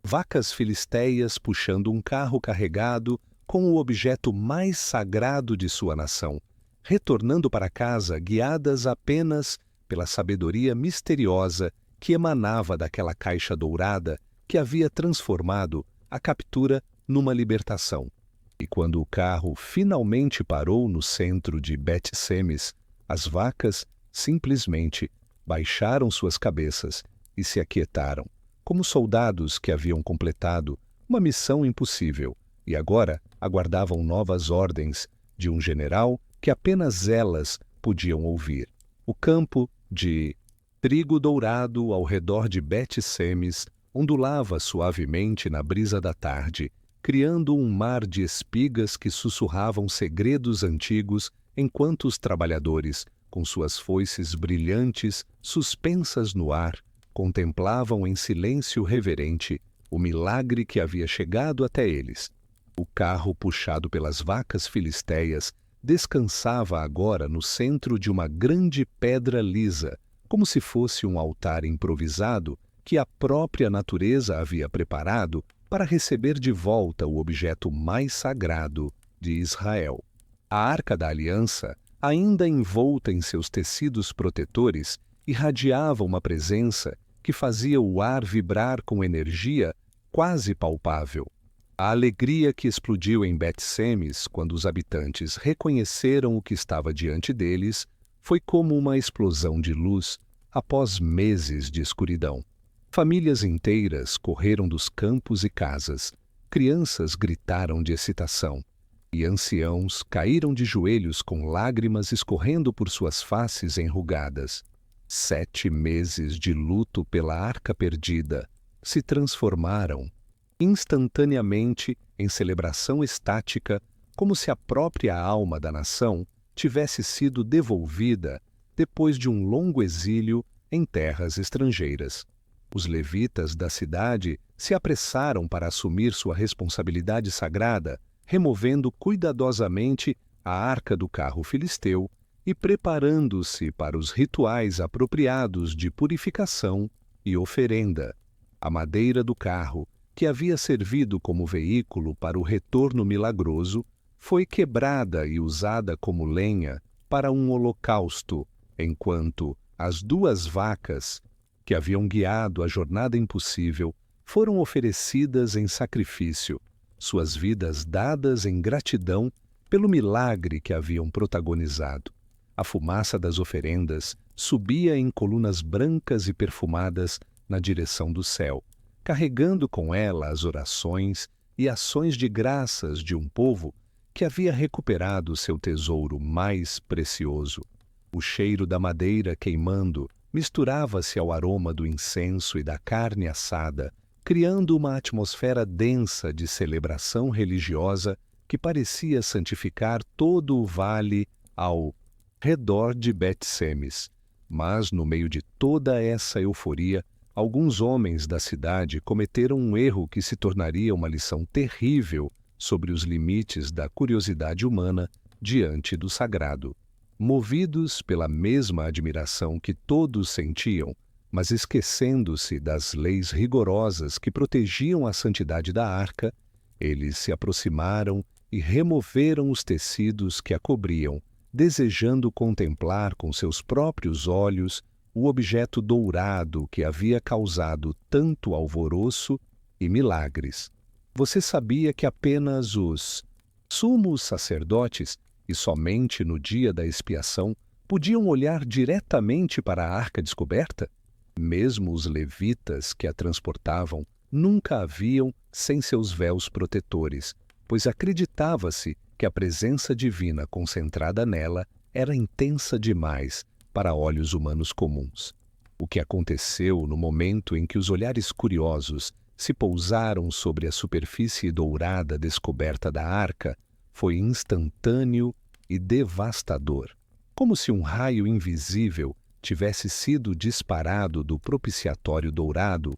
vacas filisteias puxando um carro carregado com o objeto mais sagrado de sua nação, retornando para casa guiadas apenas pela sabedoria misteriosa que emanava daquela caixa dourada que havia transformado a captura numa libertação. E quando o carro finalmente parou no centro de Bet-Semes, as vacas simplesmente baixaram suas cabeças e se aquietaram, como soldados que haviam completado uma missão impossível e agora aguardavam novas ordens de um general que apenas elas podiam ouvir. O campo de trigo dourado ao redor de Bet-Semes ondulava suavemente na brisa da tarde, criando um mar de espigas que sussurravam segredos antigos enquanto os trabalhadores, com suas foices brilhantes suspensas no ar, contemplavam em silêncio reverente o milagre que havia chegado até eles. O carro puxado pelas vacas filisteias descansava agora no centro de uma grande pedra lisa, como se fosse um altar improvisado que a própria natureza havia preparado para receber de volta o objeto mais sagrado de Israel. A Arca da Aliança, ainda envolta em seus tecidos protetores, irradiava uma presença que fazia o ar vibrar com energia quase palpável. A alegria que explodiu em Bet-Semes quando os habitantes reconheceram o que estava diante deles foi como uma explosão de luz após meses de escuridão. Famílias inteiras correram dos campos e casas, crianças gritaram de excitação, e anciãos caíram de joelhos com lágrimas escorrendo por suas faces enrugadas. 7 meses de luto pela arca perdida se transformaram instantaneamente em celebração estática, como se a própria alma da nação tivesse sido devolvida depois de um longo exílio em terras estrangeiras. Os levitas da cidade se apressaram para assumir sua responsabilidade sagrada, removendo cuidadosamente a arca do carro filisteu e preparando-se para os rituais apropriados de purificação e oferenda. A madeira do carro, que havia servido como veículo para o retorno milagroso, foi quebrada e usada como lenha para um holocausto, enquanto as 2 vacas que haviam guiado a jornada impossível, foram oferecidas em sacrifício, suas vidas dadas em gratidão pelo milagre que haviam protagonizado. A fumaça das oferendas subia em colunas brancas e perfumadas na direção do céu, carregando com ela as orações e ações de graças de um povo que havia recuperado seu tesouro mais precioso. O cheiro da madeira queimando misturava-se ao aroma do incenso e da carne assada, criando uma atmosfera densa de celebração religiosa que parecia santificar todo o vale ao redor de Bet-Semes. Mas, no meio de toda essa euforia, alguns homens da cidade cometeram um erro que se tornaria uma lição terrível sobre os limites da curiosidade humana diante do sagrado. Movidos pela mesma admiração que todos sentiam, mas esquecendo-se das leis rigorosas que protegiam a santidade da arca, eles se aproximaram e removeram os tecidos que a cobriam, desejando contemplar com seus próprios olhos o objeto dourado que havia causado tanto alvoroço e milagres. Você sabia que apenas os sumos sacerdotes, e somente no dia da expiação, podiam olhar diretamente para a arca descoberta? Mesmo os levitas que a transportavam nunca a viam sem seus véus protetores, pois acreditava-se que a presença divina concentrada nela era intensa demais para olhos humanos comuns. O que aconteceu no momento em que os olhares curiosos se pousaram sobre a superfície dourada descoberta da arca foi instantâneo e devastador, como se um raio invisível tivesse sido disparado do propiciatório dourado.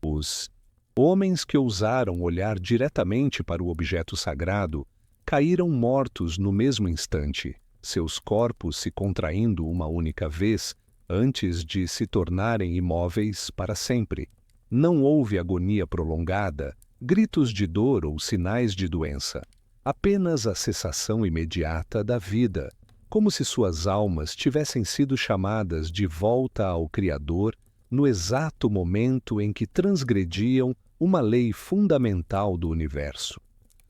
Os homens que ousaram olhar diretamente para o objeto sagrado caíram mortos no mesmo instante, seus corpos se contraindo uma única vez antes de se tornarem imóveis para sempre. Não houve agonia prolongada, gritos de dor ou sinais de doença. Apenas a cessação imediata da vida, como se suas almas tivessem sido chamadas de volta ao Criador no exato momento em que transgrediam uma lei fundamental do universo.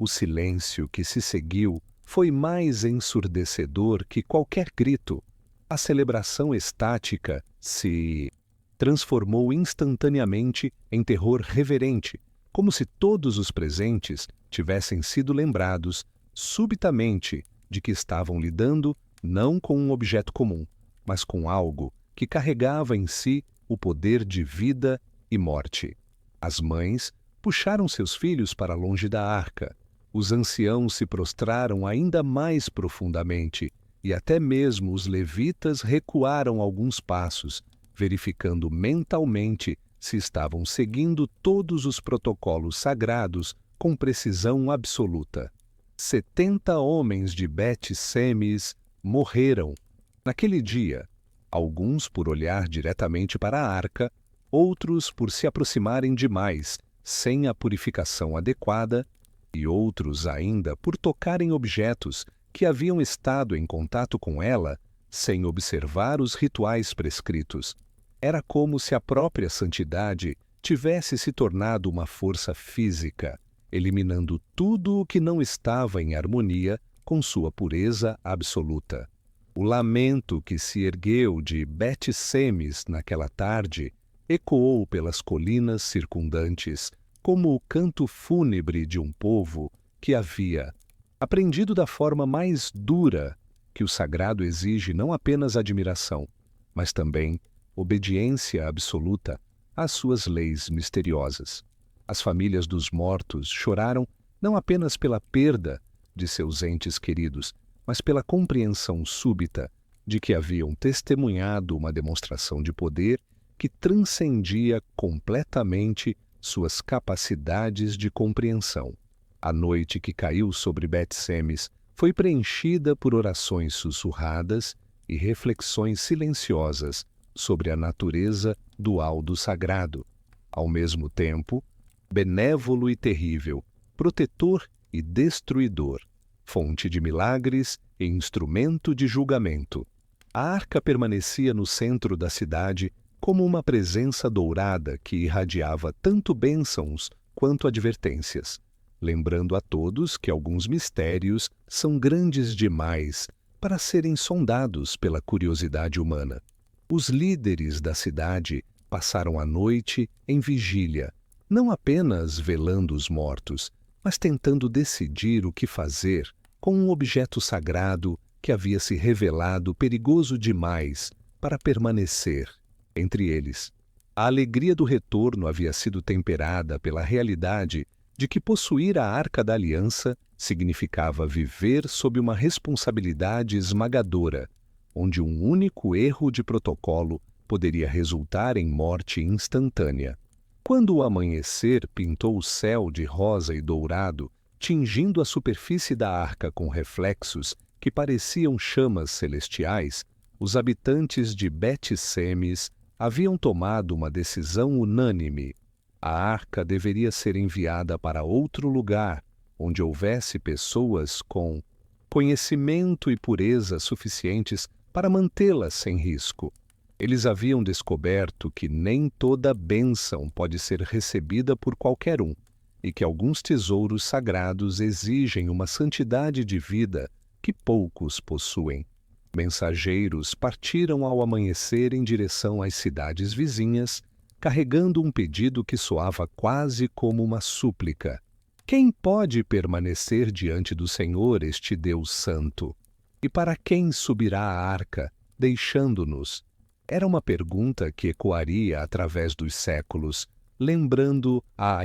O silêncio que se seguiu foi mais ensurdecedor que qualquer grito. A celebração estática se transformou instantaneamente em terror reverente, como se todos os presentes tivessem sido lembrados subitamente de que estavam lidando não com um objeto comum, mas com algo que carregava em si o poder de vida e morte. As mães puxaram seus filhos para longe da arca. Os anciãos se prostraram ainda mais profundamente, e até mesmo os levitas recuaram alguns passos, verificando mentalmente se estavam seguindo todos os protocolos sagrados com precisão absoluta. 70 homens de Bet-Semes morreram. Naquele dia, alguns por olhar diretamente para a arca, outros por se aproximarem demais, sem a purificação adequada, e outros ainda por tocarem objetos que haviam estado em contato com ela sem observar os rituais prescritos. Era como se a própria santidade tivesse se tornado uma força física, eliminando tudo o que não estava em harmonia com sua pureza absoluta. O lamento que se ergueu de Bet-Semes naquela tarde ecoou pelas colinas circundantes como o canto fúnebre de um povo que havia aprendido da forma mais dura que o sagrado exige não apenas admiração, mas também obediência absoluta às suas leis misteriosas. As famílias dos mortos choraram não apenas pela perda de seus entes queridos, mas pela compreensão súbita de que haviam testemunhado uma demonstração de poder que transcendia completamente suas capacidades de compreensão. A noite que caiu sobre Bet-Semes foi preenchida por orações sussurradas e reflexões silenciosas sobre a natureza dual do sagrado. Ao mesmo tempo, benévolo e terrível, protetor e destruidor, fonte de milagres e instrumento de julgamento. A arca permanecia no centro da cidade, como uma presença dourada que irradiava tanto bênçãos quanto advertências, lembrando a todos que alguns mistérios são grandes demais para serem sondados pela curiosidade humana. Os líderes da cidade passaram a noite em vigília, não apenas velando os mortos, mas tentando decidir o que fazer com um objeto sagrado que havia se revelado perigoso demais para permanecer entre eles. A alegria do retorno havia sido temperada pela realidade de que possuir a Arca da Aliança significava viver sob uma responsabilidade esmagadora, onde um único erro de protocolo poderia resultar em morte instantânea. Quando o amanhecer pintou o céu de rosa e dourado, tingindo a superfície da arca com reflexos que pareciam chamas celestiais, os habitantes de Bet-Semes haviam tomado uma decisão unânime. A arca deveria ser enviada para outro lugar, onde houvesse pessoas com conhecimento e pureza suficientes para mantê-la sem risco. Eles haviam descoberto que nem toda bênção pode ser recebida por qualquer um, e que alguns tesouros sagrados exigem uma santidade de vida que poucos possuem. Mensageiros partiram ao amanhecer em direção às cidades vizinhas, carregando um pedido que soava quase como uma súplica. Quem pode permanecer diante do Senhor, este Deus Santo? E para quem subirá a arca, deixando-nos? Era uma pergunta que ecoaria através dos séculos, lembrando a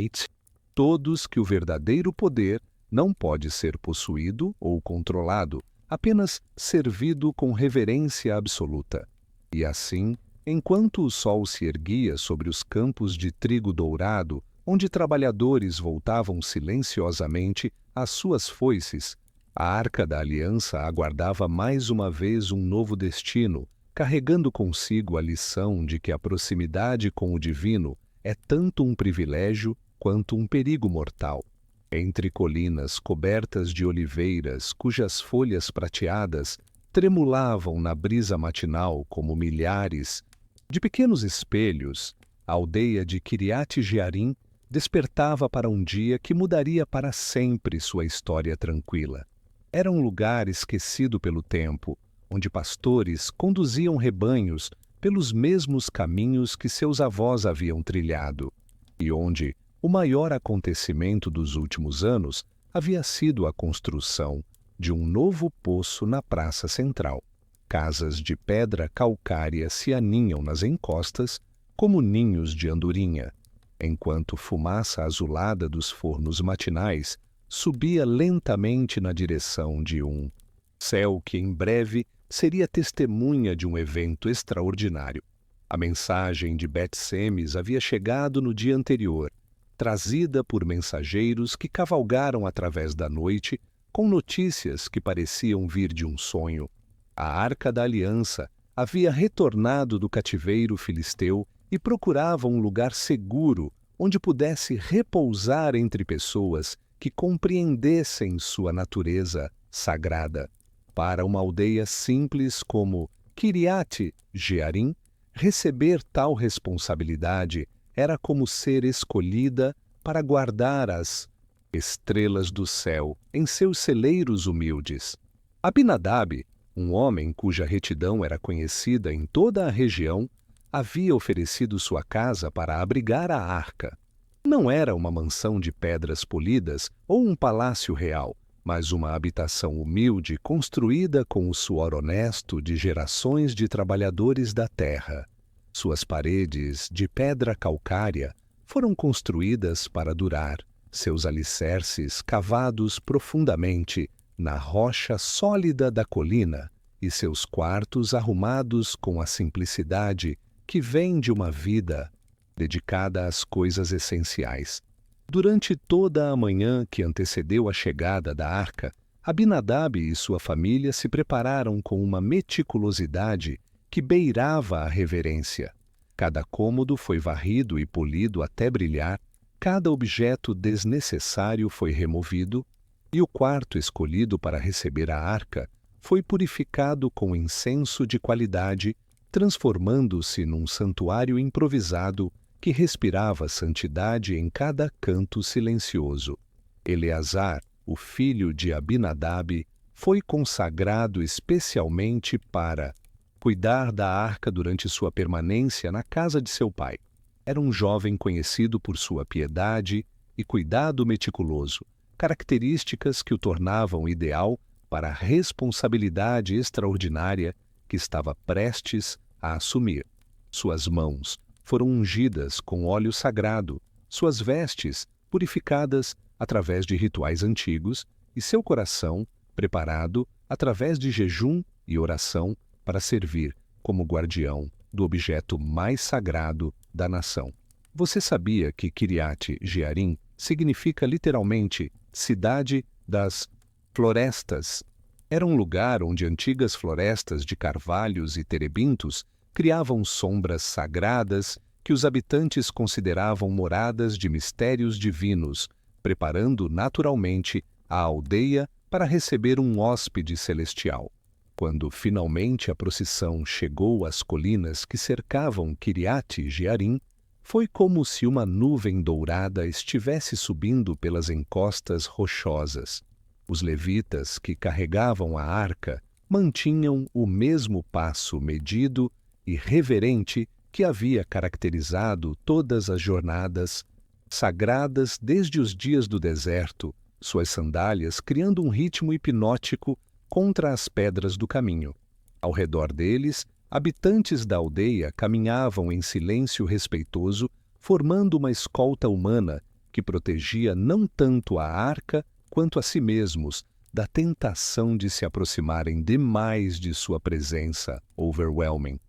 todos que o verdadeiro poder não pode ser possuído ou controlado, apenas servido com reverência absoluta. E assim, enquanto o sol se erguia sobre os campos de trigo dourado, onde trabalhadores voltavam silenciosamente às suas foices, a Arca da Aliança aguardava mais uma vez um novo destino, carregando consigo a lição de que a proximidade com o divino é tanto um privilégio quanto um perigo mortal. Entre colinas cobertas de oliveiras, cujas folhas prateadas tremulavam na brisa matinal como milhares de pequenos espelhos, a aldeia de Kiriat Jearim despertava para um dia que mudaria para sempre sua história tranquila. Era um lugar esquecido pelo tempo, onde pastores conduziam rebanhos pelos mesmos caminhos que seus avós haviam trilhado, e onde o maior acontecimento dos últimos anos havia sido a construção de um novo poço na praça central. Casas de pedra calcária se aninham nas encostas como ninhos de andorinha, enquanto fumaça azulada dos fornos matinais subia lentamente na direção de um céu que em breve seria testemunha de um evento extraordinário. A mensagem de Bet-Semes havia chegado no dia anterior, trazida por mensageiros que cavalgaram através da noite com notícias que pareciam vir de um sonho. A Arca da Aliança havia retornado do cativeiro filisteu e procurava um lugar seguro onde pudesse repousar entre pessoas que compreendessem sua natureza sagrada. Para uma aldeia simples como Kiriat Jearim, receber tal responsabilidade era como ser escolhida para guardar as estrelas do céu em seus celeiros humildes. Abinadab, um homem cuja retidão era conhecida em toda a região, havia oferecido sua casa para abrigar a arca. Não era uma mansão de pedras polidas ou um palácio real, mas uma habitação humilde construída com o suor honesto de gerações de trabalhadores da terra. Suas paredes, de pedra calcária, foram construídas para durar, seus alicerces cavados profundamente na rocha sólida da colina e seus quartos arrumados com a simplicidade que vem de uma vida dedicada às coisas essenciais. Durante toda a manhã que antecedeu a chegada da arca, Abinadab e sua família se prepararam com uma meticulosidade que beirava a reverência. Cada cômodo foi varrido e polido até brilhar, cada objeto desnecessário foi removido, e o quarto escolhido para receber a arca foi purificado com incenso de qualidade, transformando-se num santuário improvisado que respirava santidade em cada canto silencioso. Eleazar, o filho de Abinadab, foi consagrado especialmente para cuidar da arca durante sua permanência na casa de seu pai. Era um jovem conhecido por sua piedade e cuidado meticuloso, características que o tornavam ideal para a responsabilidade extraordinária que estava prestes a assumir. Suas mãos foram ungidas com óleo sagrado, suas vestes purificadas através de rituais antigos e seu coração preparado através de jejum e oração para servir como guardião do objeto mais sagrado da nação. Você sabia que Kiriat Jearim significa literalmente cidade das florestas? Era um lugar onde antigas florestas de carvalhos e terebintos criavam sombras sagradas que os habitantes consideravam moradas de mistérios divinos, preparando naturalmente a aldeia para receber um hóspede celestial. Quando finalmente a procissão chegou às colinas que cercavam Kiriat Jearim, foi como se uma nuvem dourada estivesse subindo pelas encostas rochosas. Os levitas que carregavam a arca mantinham o mesmo passo medido e reverente que havia caracterizado todas as jornadas sagradas desde os dias do deserto, suas sandálias criando um ritmo hipnótico contra as pedras do caminho. Ao redor deles, habitantes da aldeia caminhavam em silêncio respeitoso, formando uma escolta humana que protegia não tanto a arca quanto a si mesmos da tentação de se aproximarem demais de sua presença overwhelming.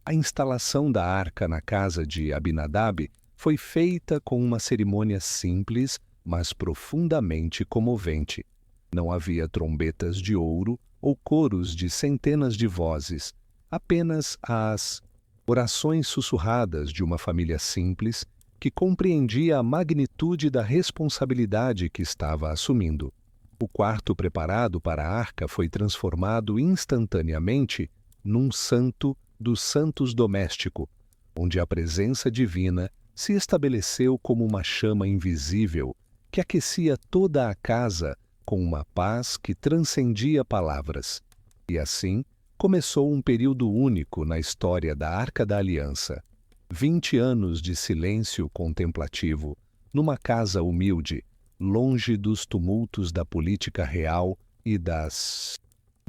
A instalação da arca na casa de Abinadab foi feita com uma cerimônia simples, mas profundamente comovente. Não havia trombetas de ouro ou coros de centenas de vozes, apenas as orações sussurradas de uma família simples que compreendia a magnitude da responsabilidade que estava assumindo. O quarto preparado para a arca foi transformado instantaneamente num santo dos santos doméstico, onde a presença divina se estabeleceu como uma chama invisível que aquecia toda a casa com uma paz que transcendia palavras. E assim começou um período único na história da Arca da Aliança. 20 anos de silêncio contemplativo, numa casa humilde, longe dos tumultos da política real e das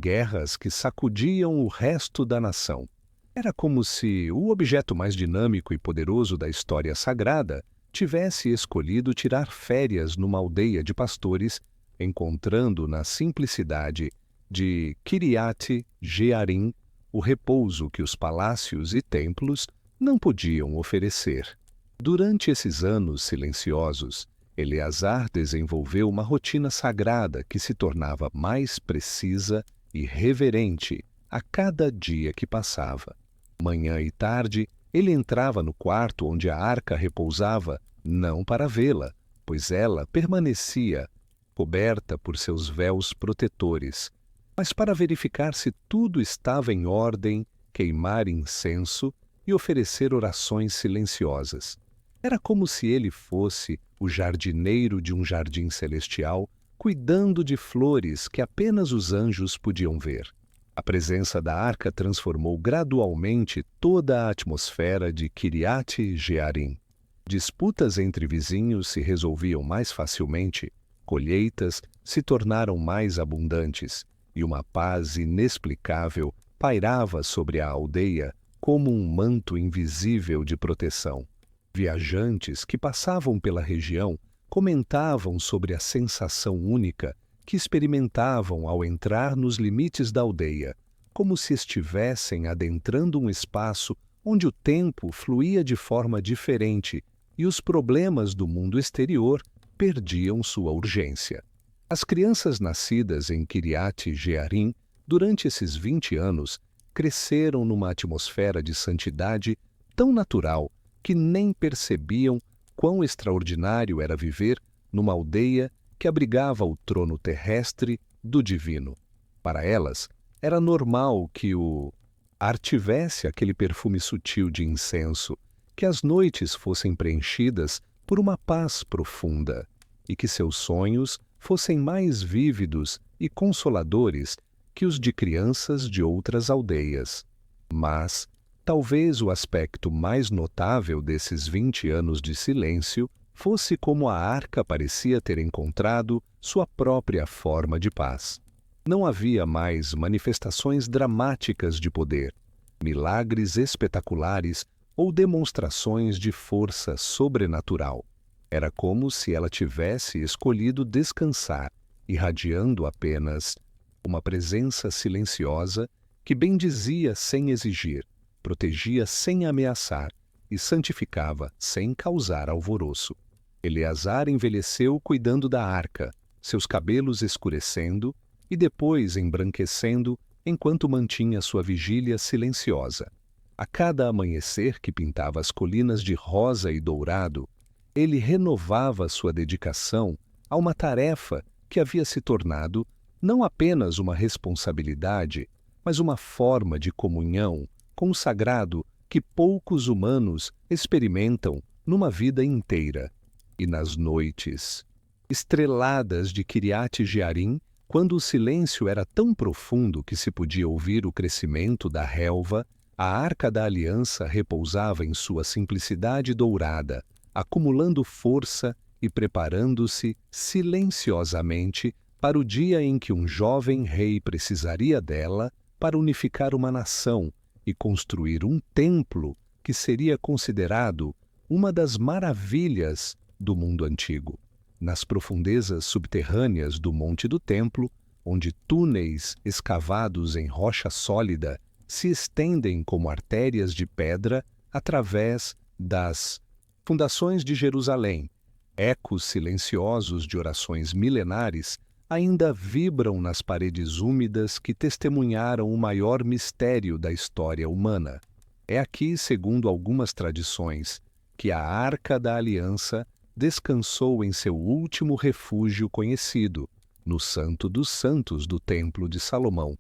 guerras que sacudiam o resto da nação. Era como se o objeto mais dinâmico e poderoso da história sagrada tivesse escolhido tirar férias numa aldeia de pastores, encontrando na simplicidade de Kiriat Jearim o repouso que os palácios e templos não podiam oferecer. Durante esses anos silenciosos, Eleazar desenvolveu uma rotina sagrada que se tornava mais precisa e reverente a cada dia que passava. Manhã e tarde, ele entrava no quarto onde a arca repousava, não para vê-la, pois ela permanecia coberta por seus véus protetores, mas para verificar se tudo estava em ordem, queimar incenso e oferecer orações silenciosas. Era como se ele fosse o jardineiro de um jardim celestial, cuidando de flores que apenas os anjos podiam ver. A presença da arca transformou gradualmente toda a atmosfera de Kiriat Jearim. Disputas entre vizinhos se resolviam mais facilmente, colheitas se tornaram mais abundantes, e uma paz inexplicável pairava sobre a aldeia como um manto invisível de proteção. Viajantes que passavam pela região comentavam sobre a sensação única que experimentavam ao entrar nos limites da aldeia, como se estivessem adentrando um espaço onde o tempo fluía de forma diferente e os problemas do mundo exterior perdiam sua urgência. As crianças nascidas em Kiriat Jearim durante esses 20 anos cresceram numa atmosfera de santidade tão natural que nem percebiam quão extraordinário era viver numa aldeia que abrigava o trono terrestre do divino. Para elas, era normal que o ar tivesse aquele perfume sutil de incenso, que as noites fossem preenchidas por uma paz profunda, e que seus sonhos fossem mais vívidos e consoladores que os de crianças de outras aldeias. Mas, talvez o aspecto mais notável desses 20 anos de silêncio fosse como a arca parecia ter encontrado sua própria forma de paz. Não havia mais manifestações dramáticas de poder, milagres espetaculares ou demonstrações de força sobrenatural. Era como se ela tivesse escolhido descansar, irradiando apenas uma presença silenciosa que bendizia sem exigir, protegia sem ameaçar e santificava sem causar alvoroço. Eleazar envelheceu cuidando da arca, seus cabelos escurecendo e depois embranquecendo enquanto mantinha sua vigília silenciosa. A cada amanhecer que pintava as colinas de rosa e dourado, ele renovava sua dedicação a uma tarefa que havia se tornado não apenas uma responsabilidade, mas uma forma de comunhão com o sagrado que poucos humanos experimentam numa vida inteira. E nas noites estreladas de Kiriat Jearim, quando o silêncio era tão profundo que se podia ouvir o crescimento da relva, a Arca da Aliança repousava em sua simplicidade dourada, acumulando força e preparando-se silenciosamente para o dia em que um jovem rei precisaria dela para unificar uma nação e construir um templo que seria considerado uma das maravilhas do mundo antigo. Nas profundezas subterrâneas do Monte do Templo, onde túneis escavados em rocha sólida se estendem como artérias de pedra através das fundações de Jerusalém, ecos silenciosos de orações milenares ainda vibram nas paredes úmidas que testemunharam o maior mistério da história humana. É aqui, segundo algumas tradições, que a Arca da Aliança descansou em seu último refúgio conhecido, no Santo dos Santos do Templo de Salomão,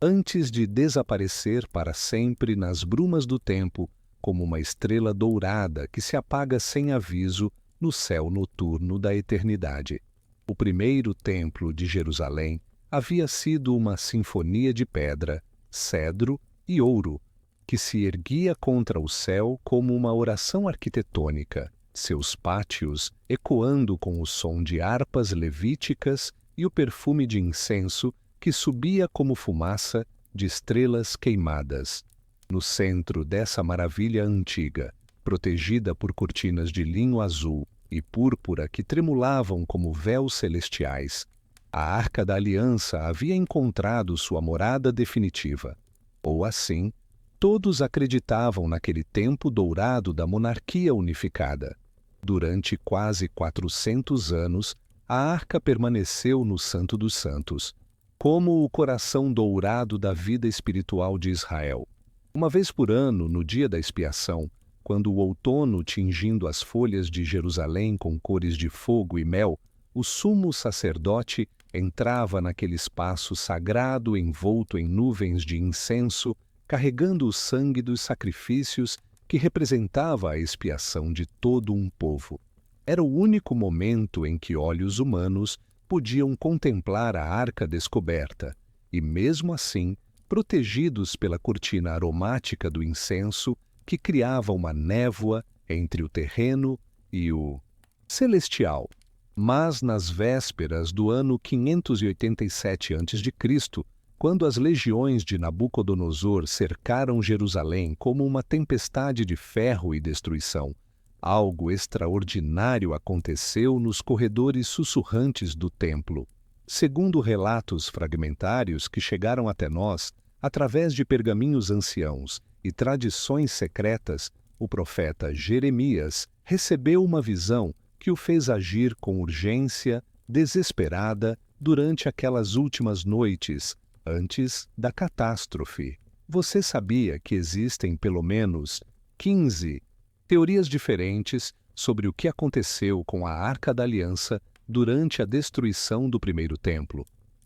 antes de desaparecer para sempre nas brumas do tempo como uma estrela dourada que se apaga sem aviso no céu noturno da eternidade. O primeiro templo de Jerusalém havia sido uma sinfonia de pedra, cedro e ouro, que se erguia contra o céu como uma oração arquitetônica, seus pátios ecoando com o som de harpas levíticas e o perfume de incenso que subia como fumaça de estrelas queimadas. No centro dessa maravilha antiga, protegida por cortinas de linho azul e púrpura que tremulavam como véus celestiais, a Arca da Aliança havia encontrado sua morada definitiva. Ou assim, todos acreditavam naquele tempo dourado da monarquia unificada. Durante quase 400 anos, a Arca permaneceu no Santo dos Santos, como o coração dourado da vida espiritual de Israel. Uma vez por ano, no dia da expiação, quando o outono tingindo as folhas de Jerusalém com cores de fogo e mel, o sumo sacerdote entrava naquele espaço sagrado envolto em nuvens de incenso, carregando o sangue dos sacrifícios que representava a expiação de todo um povo. Era o único momento em que olhos humanos podiam contemplar a arca descoberta, e mesmo assim, protegidos pela cortina aromática do incenso que criava uma névoa entre o terreno e o celestial. Mas nas vésperas do ano 587 a.C., quando as legiões de Nabucodonosor cercaram Jerusalém como uma tempestade de ferro e destruição, algo extraordinário aconteceu nos corredores sussurrantes do templo. Segundo relatos fragmentários que chegaram até nós, através de pergaminhos anciãos e tradições secretas, o profeta Jeremias recebeu uma visão que o fez agir com urgência, desesperada, durante aquelas últimas noites, antes da catástrofe. Você sabia que existem pelo menos 15 teorias diferentes sobre o que aconteceu com a Arca da Aliança durante a destruição do primeiro templo?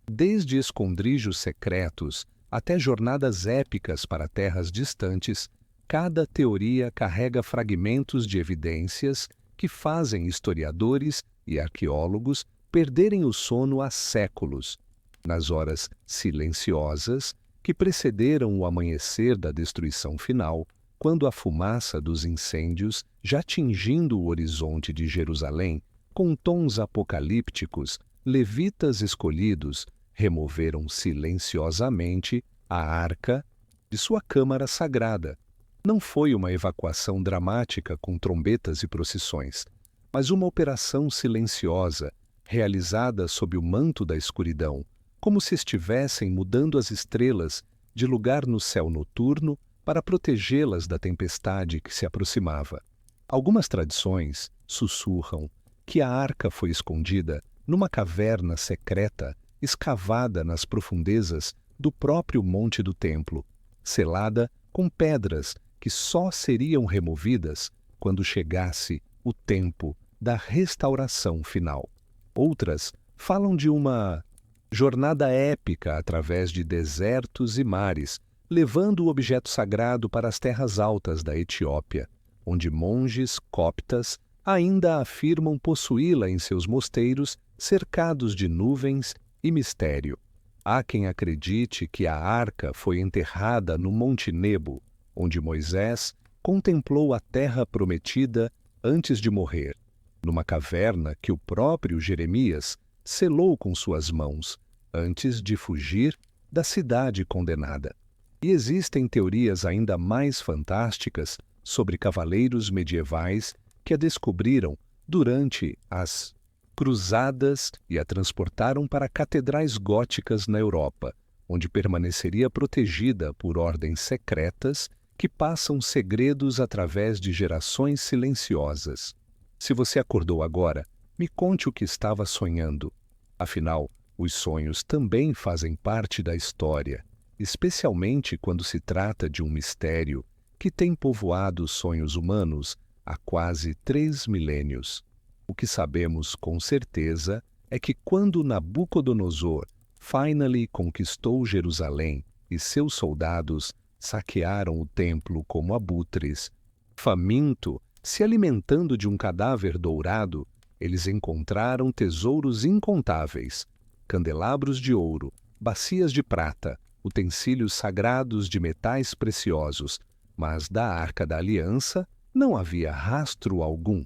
Desde escondrijos secretos até jornadas épicas para terras distantes, cada teoria carrega fragmentos de evidências que fazem historiadores e arqueólogos perderem o sono há séculos. Nas horas silenciosas que precederam o amanhecer da destruição final, quando a fumaça dos incêndios, já tingindo o horizonte de Jerusalém, com tons apocalípticos, levitas escolhidos removeram silenciosamente a arca de sua câmara sagrada. Não foi uma evacuação dramática com trombetas e procissões, mas uma operação silenciosa, realizada sob o manto da escuridão, como se estivessem mudando as estrelas de lugar no céu noturno para protegê-las da tempestade que se aproximava. Algumas tradições sussurram que a arca foi escondida numa caverna secreta escavada nas profundezas do próprio monte do templo, selada com pedras que só seriam removidas quando chegasse o tempo da restauração final. Outras falam de uma jornada épica através de desertos e mares, levando o objeto sagrado para as terras altas da Etiópia, onde monges coptas ainda afirmam possuí-la em seus mosteiros cercados de nuvens e mistério. Há quem acredite que a arca foi enterrada no Monte Nebo, onde Moisés contemplou a terra prometida antes de morrer, numa caverna que o próprio Jeremias selou com suas mãos, antes de fugir da cidade condenada. E existem teorias ainda mais fantásticas sobre cavaleiros medievais que a descobriram durante as cruzadas e a transportaram para catedrais góticas na Europa, onde permaneceria protegida por ordens secretas que passam segredos através de gerações silenciosas. Se você acordou agora, me conte o que estava sonhando. Afinal, os sonhos também fazem parte da história, especialmente quando se trata de um mistério que tem povoado os sonhos humanos há quase 3 milênios. O que sabemos com certeza é que quando Nabucodonosor finally conquistou Jerusalém e seus soldados saquearam o templo como abutres, faminto, se alimentando de um cadáver dourado, eles encontraram tesouros incontáveis, candelabros de ouro, bacias de prata, utensílios sagrados de metais preciosos, mas da Arca da Aliança não havia rastro algum.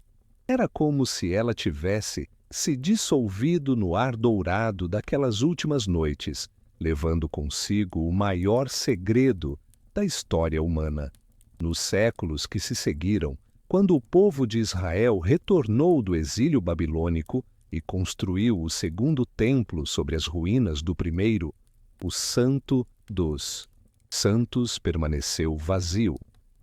Era como se ela tivesse se dissolvido no ar dourado daquelas últimas noites, levando consigo o maior segredo da história humana. Nos séculos que se seguiram, quando o povo de Israel retornou do exílio babilônico e construiu o segundo templo sobre as ruínas do primeiro, o Santo dos Santos permaneceu vazio.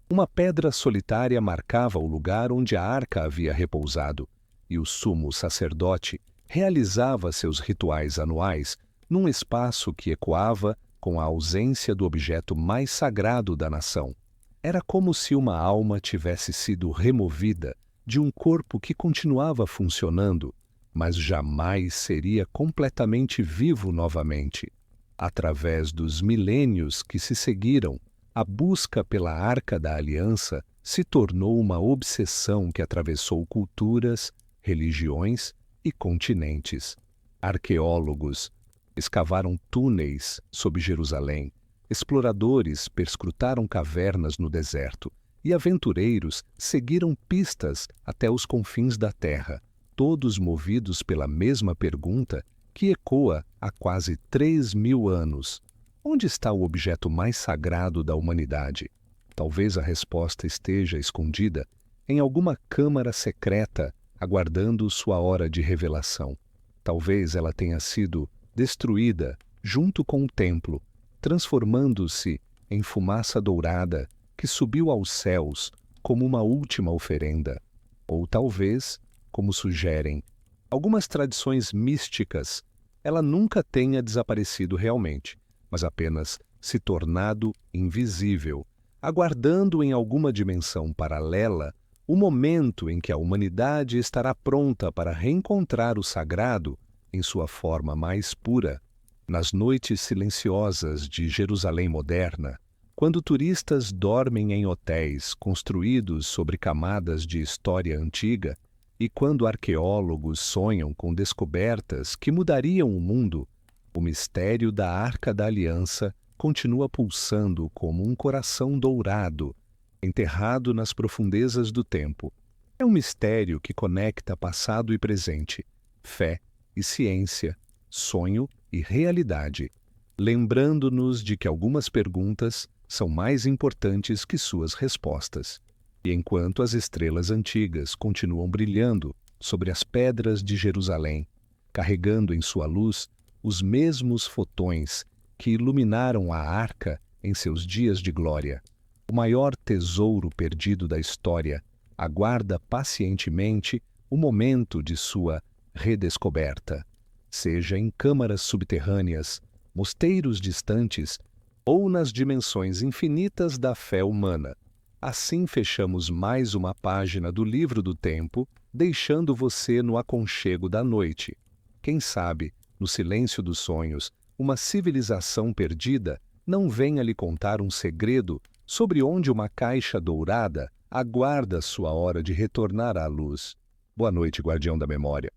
Uma pedra solitária marcava o lugar onde a arca havia repousado, e o sumo sacerdote realizava seus rituais anuais num espaço que ecoava com a ausência do objeto mais sagrado da nação. Era como se uma alma tivesse sido removida de um corpo que continuava funcionando, mas jamais seria completamente vivo novamente. Através dos milênios que se seguiram, a busca pela Arca da Aliança se tornou uma obsessão que atravessou culturas, religiões e continentes. Arqueólogos escavaram túneis sob Jerusalém, exploradores perscrutaram cavernas no deserto e aventureiros seguiram pistas até os confins da terra, todos movidos pela mesma pergunta que ecoa há quase 3.000 anos. Onde está o objeto mais sagrado da humanidade? Talvez a resposta esteja escondida em alguma câmara secreta, aguardando sua hora de revelação. Talvez ela tenha sido destruída junto com o templo, transformando-se em fumaça dourada que subiu aos céus como uma última oferenda. Ou talvez, como sugerem algumas tradições místicas, ela nunca tenha desaparecido realmente, mas apenas se tornado invisível, aguardando em alguma dimensão paralela o momento em que a humanidade estará pronta para reencontrar o sagrado em sua forma mais pura. Nas noites silenciosas de Jerusalém moderna, quando turistas dormem em hotéis construídos sobre camadas de história antiga e quando arqueólogos sonham com descobertas que mudariam o mundo, o mistério da Arca da Aliança continua pulsando como um coração dourado, enterrado nas profundezas do tempo. É um mistério que conecta passado e presente, fé e ciência, sonho e realidade, lembrando-nos de que algumas perguntas são mais importantes que suas respostas. E enquanto as estrelas antigas continuam brilhando sobre as pedras de Jerusalém, carregando em sua luz os mesmos fotões que iluminaram a arca em seus dias de glória, o maior tesouro perdido da história aguarda pacientemente o momento de sua redescoberta, seja em câmaras subterrâneas, mosteiros distantes ou nas dimensões infinitas da fé humana. Assim fechamos mais uma página do Livro do Tempo, deixando você no aconchego da noite. Quem sabe, no silêncio dos sonhos, uma civilização perdida não venha lhe contar um segredo sobre onde uma caixa dourada aguarda sua hora de retornar à luz. Boa noite, guardião da memória.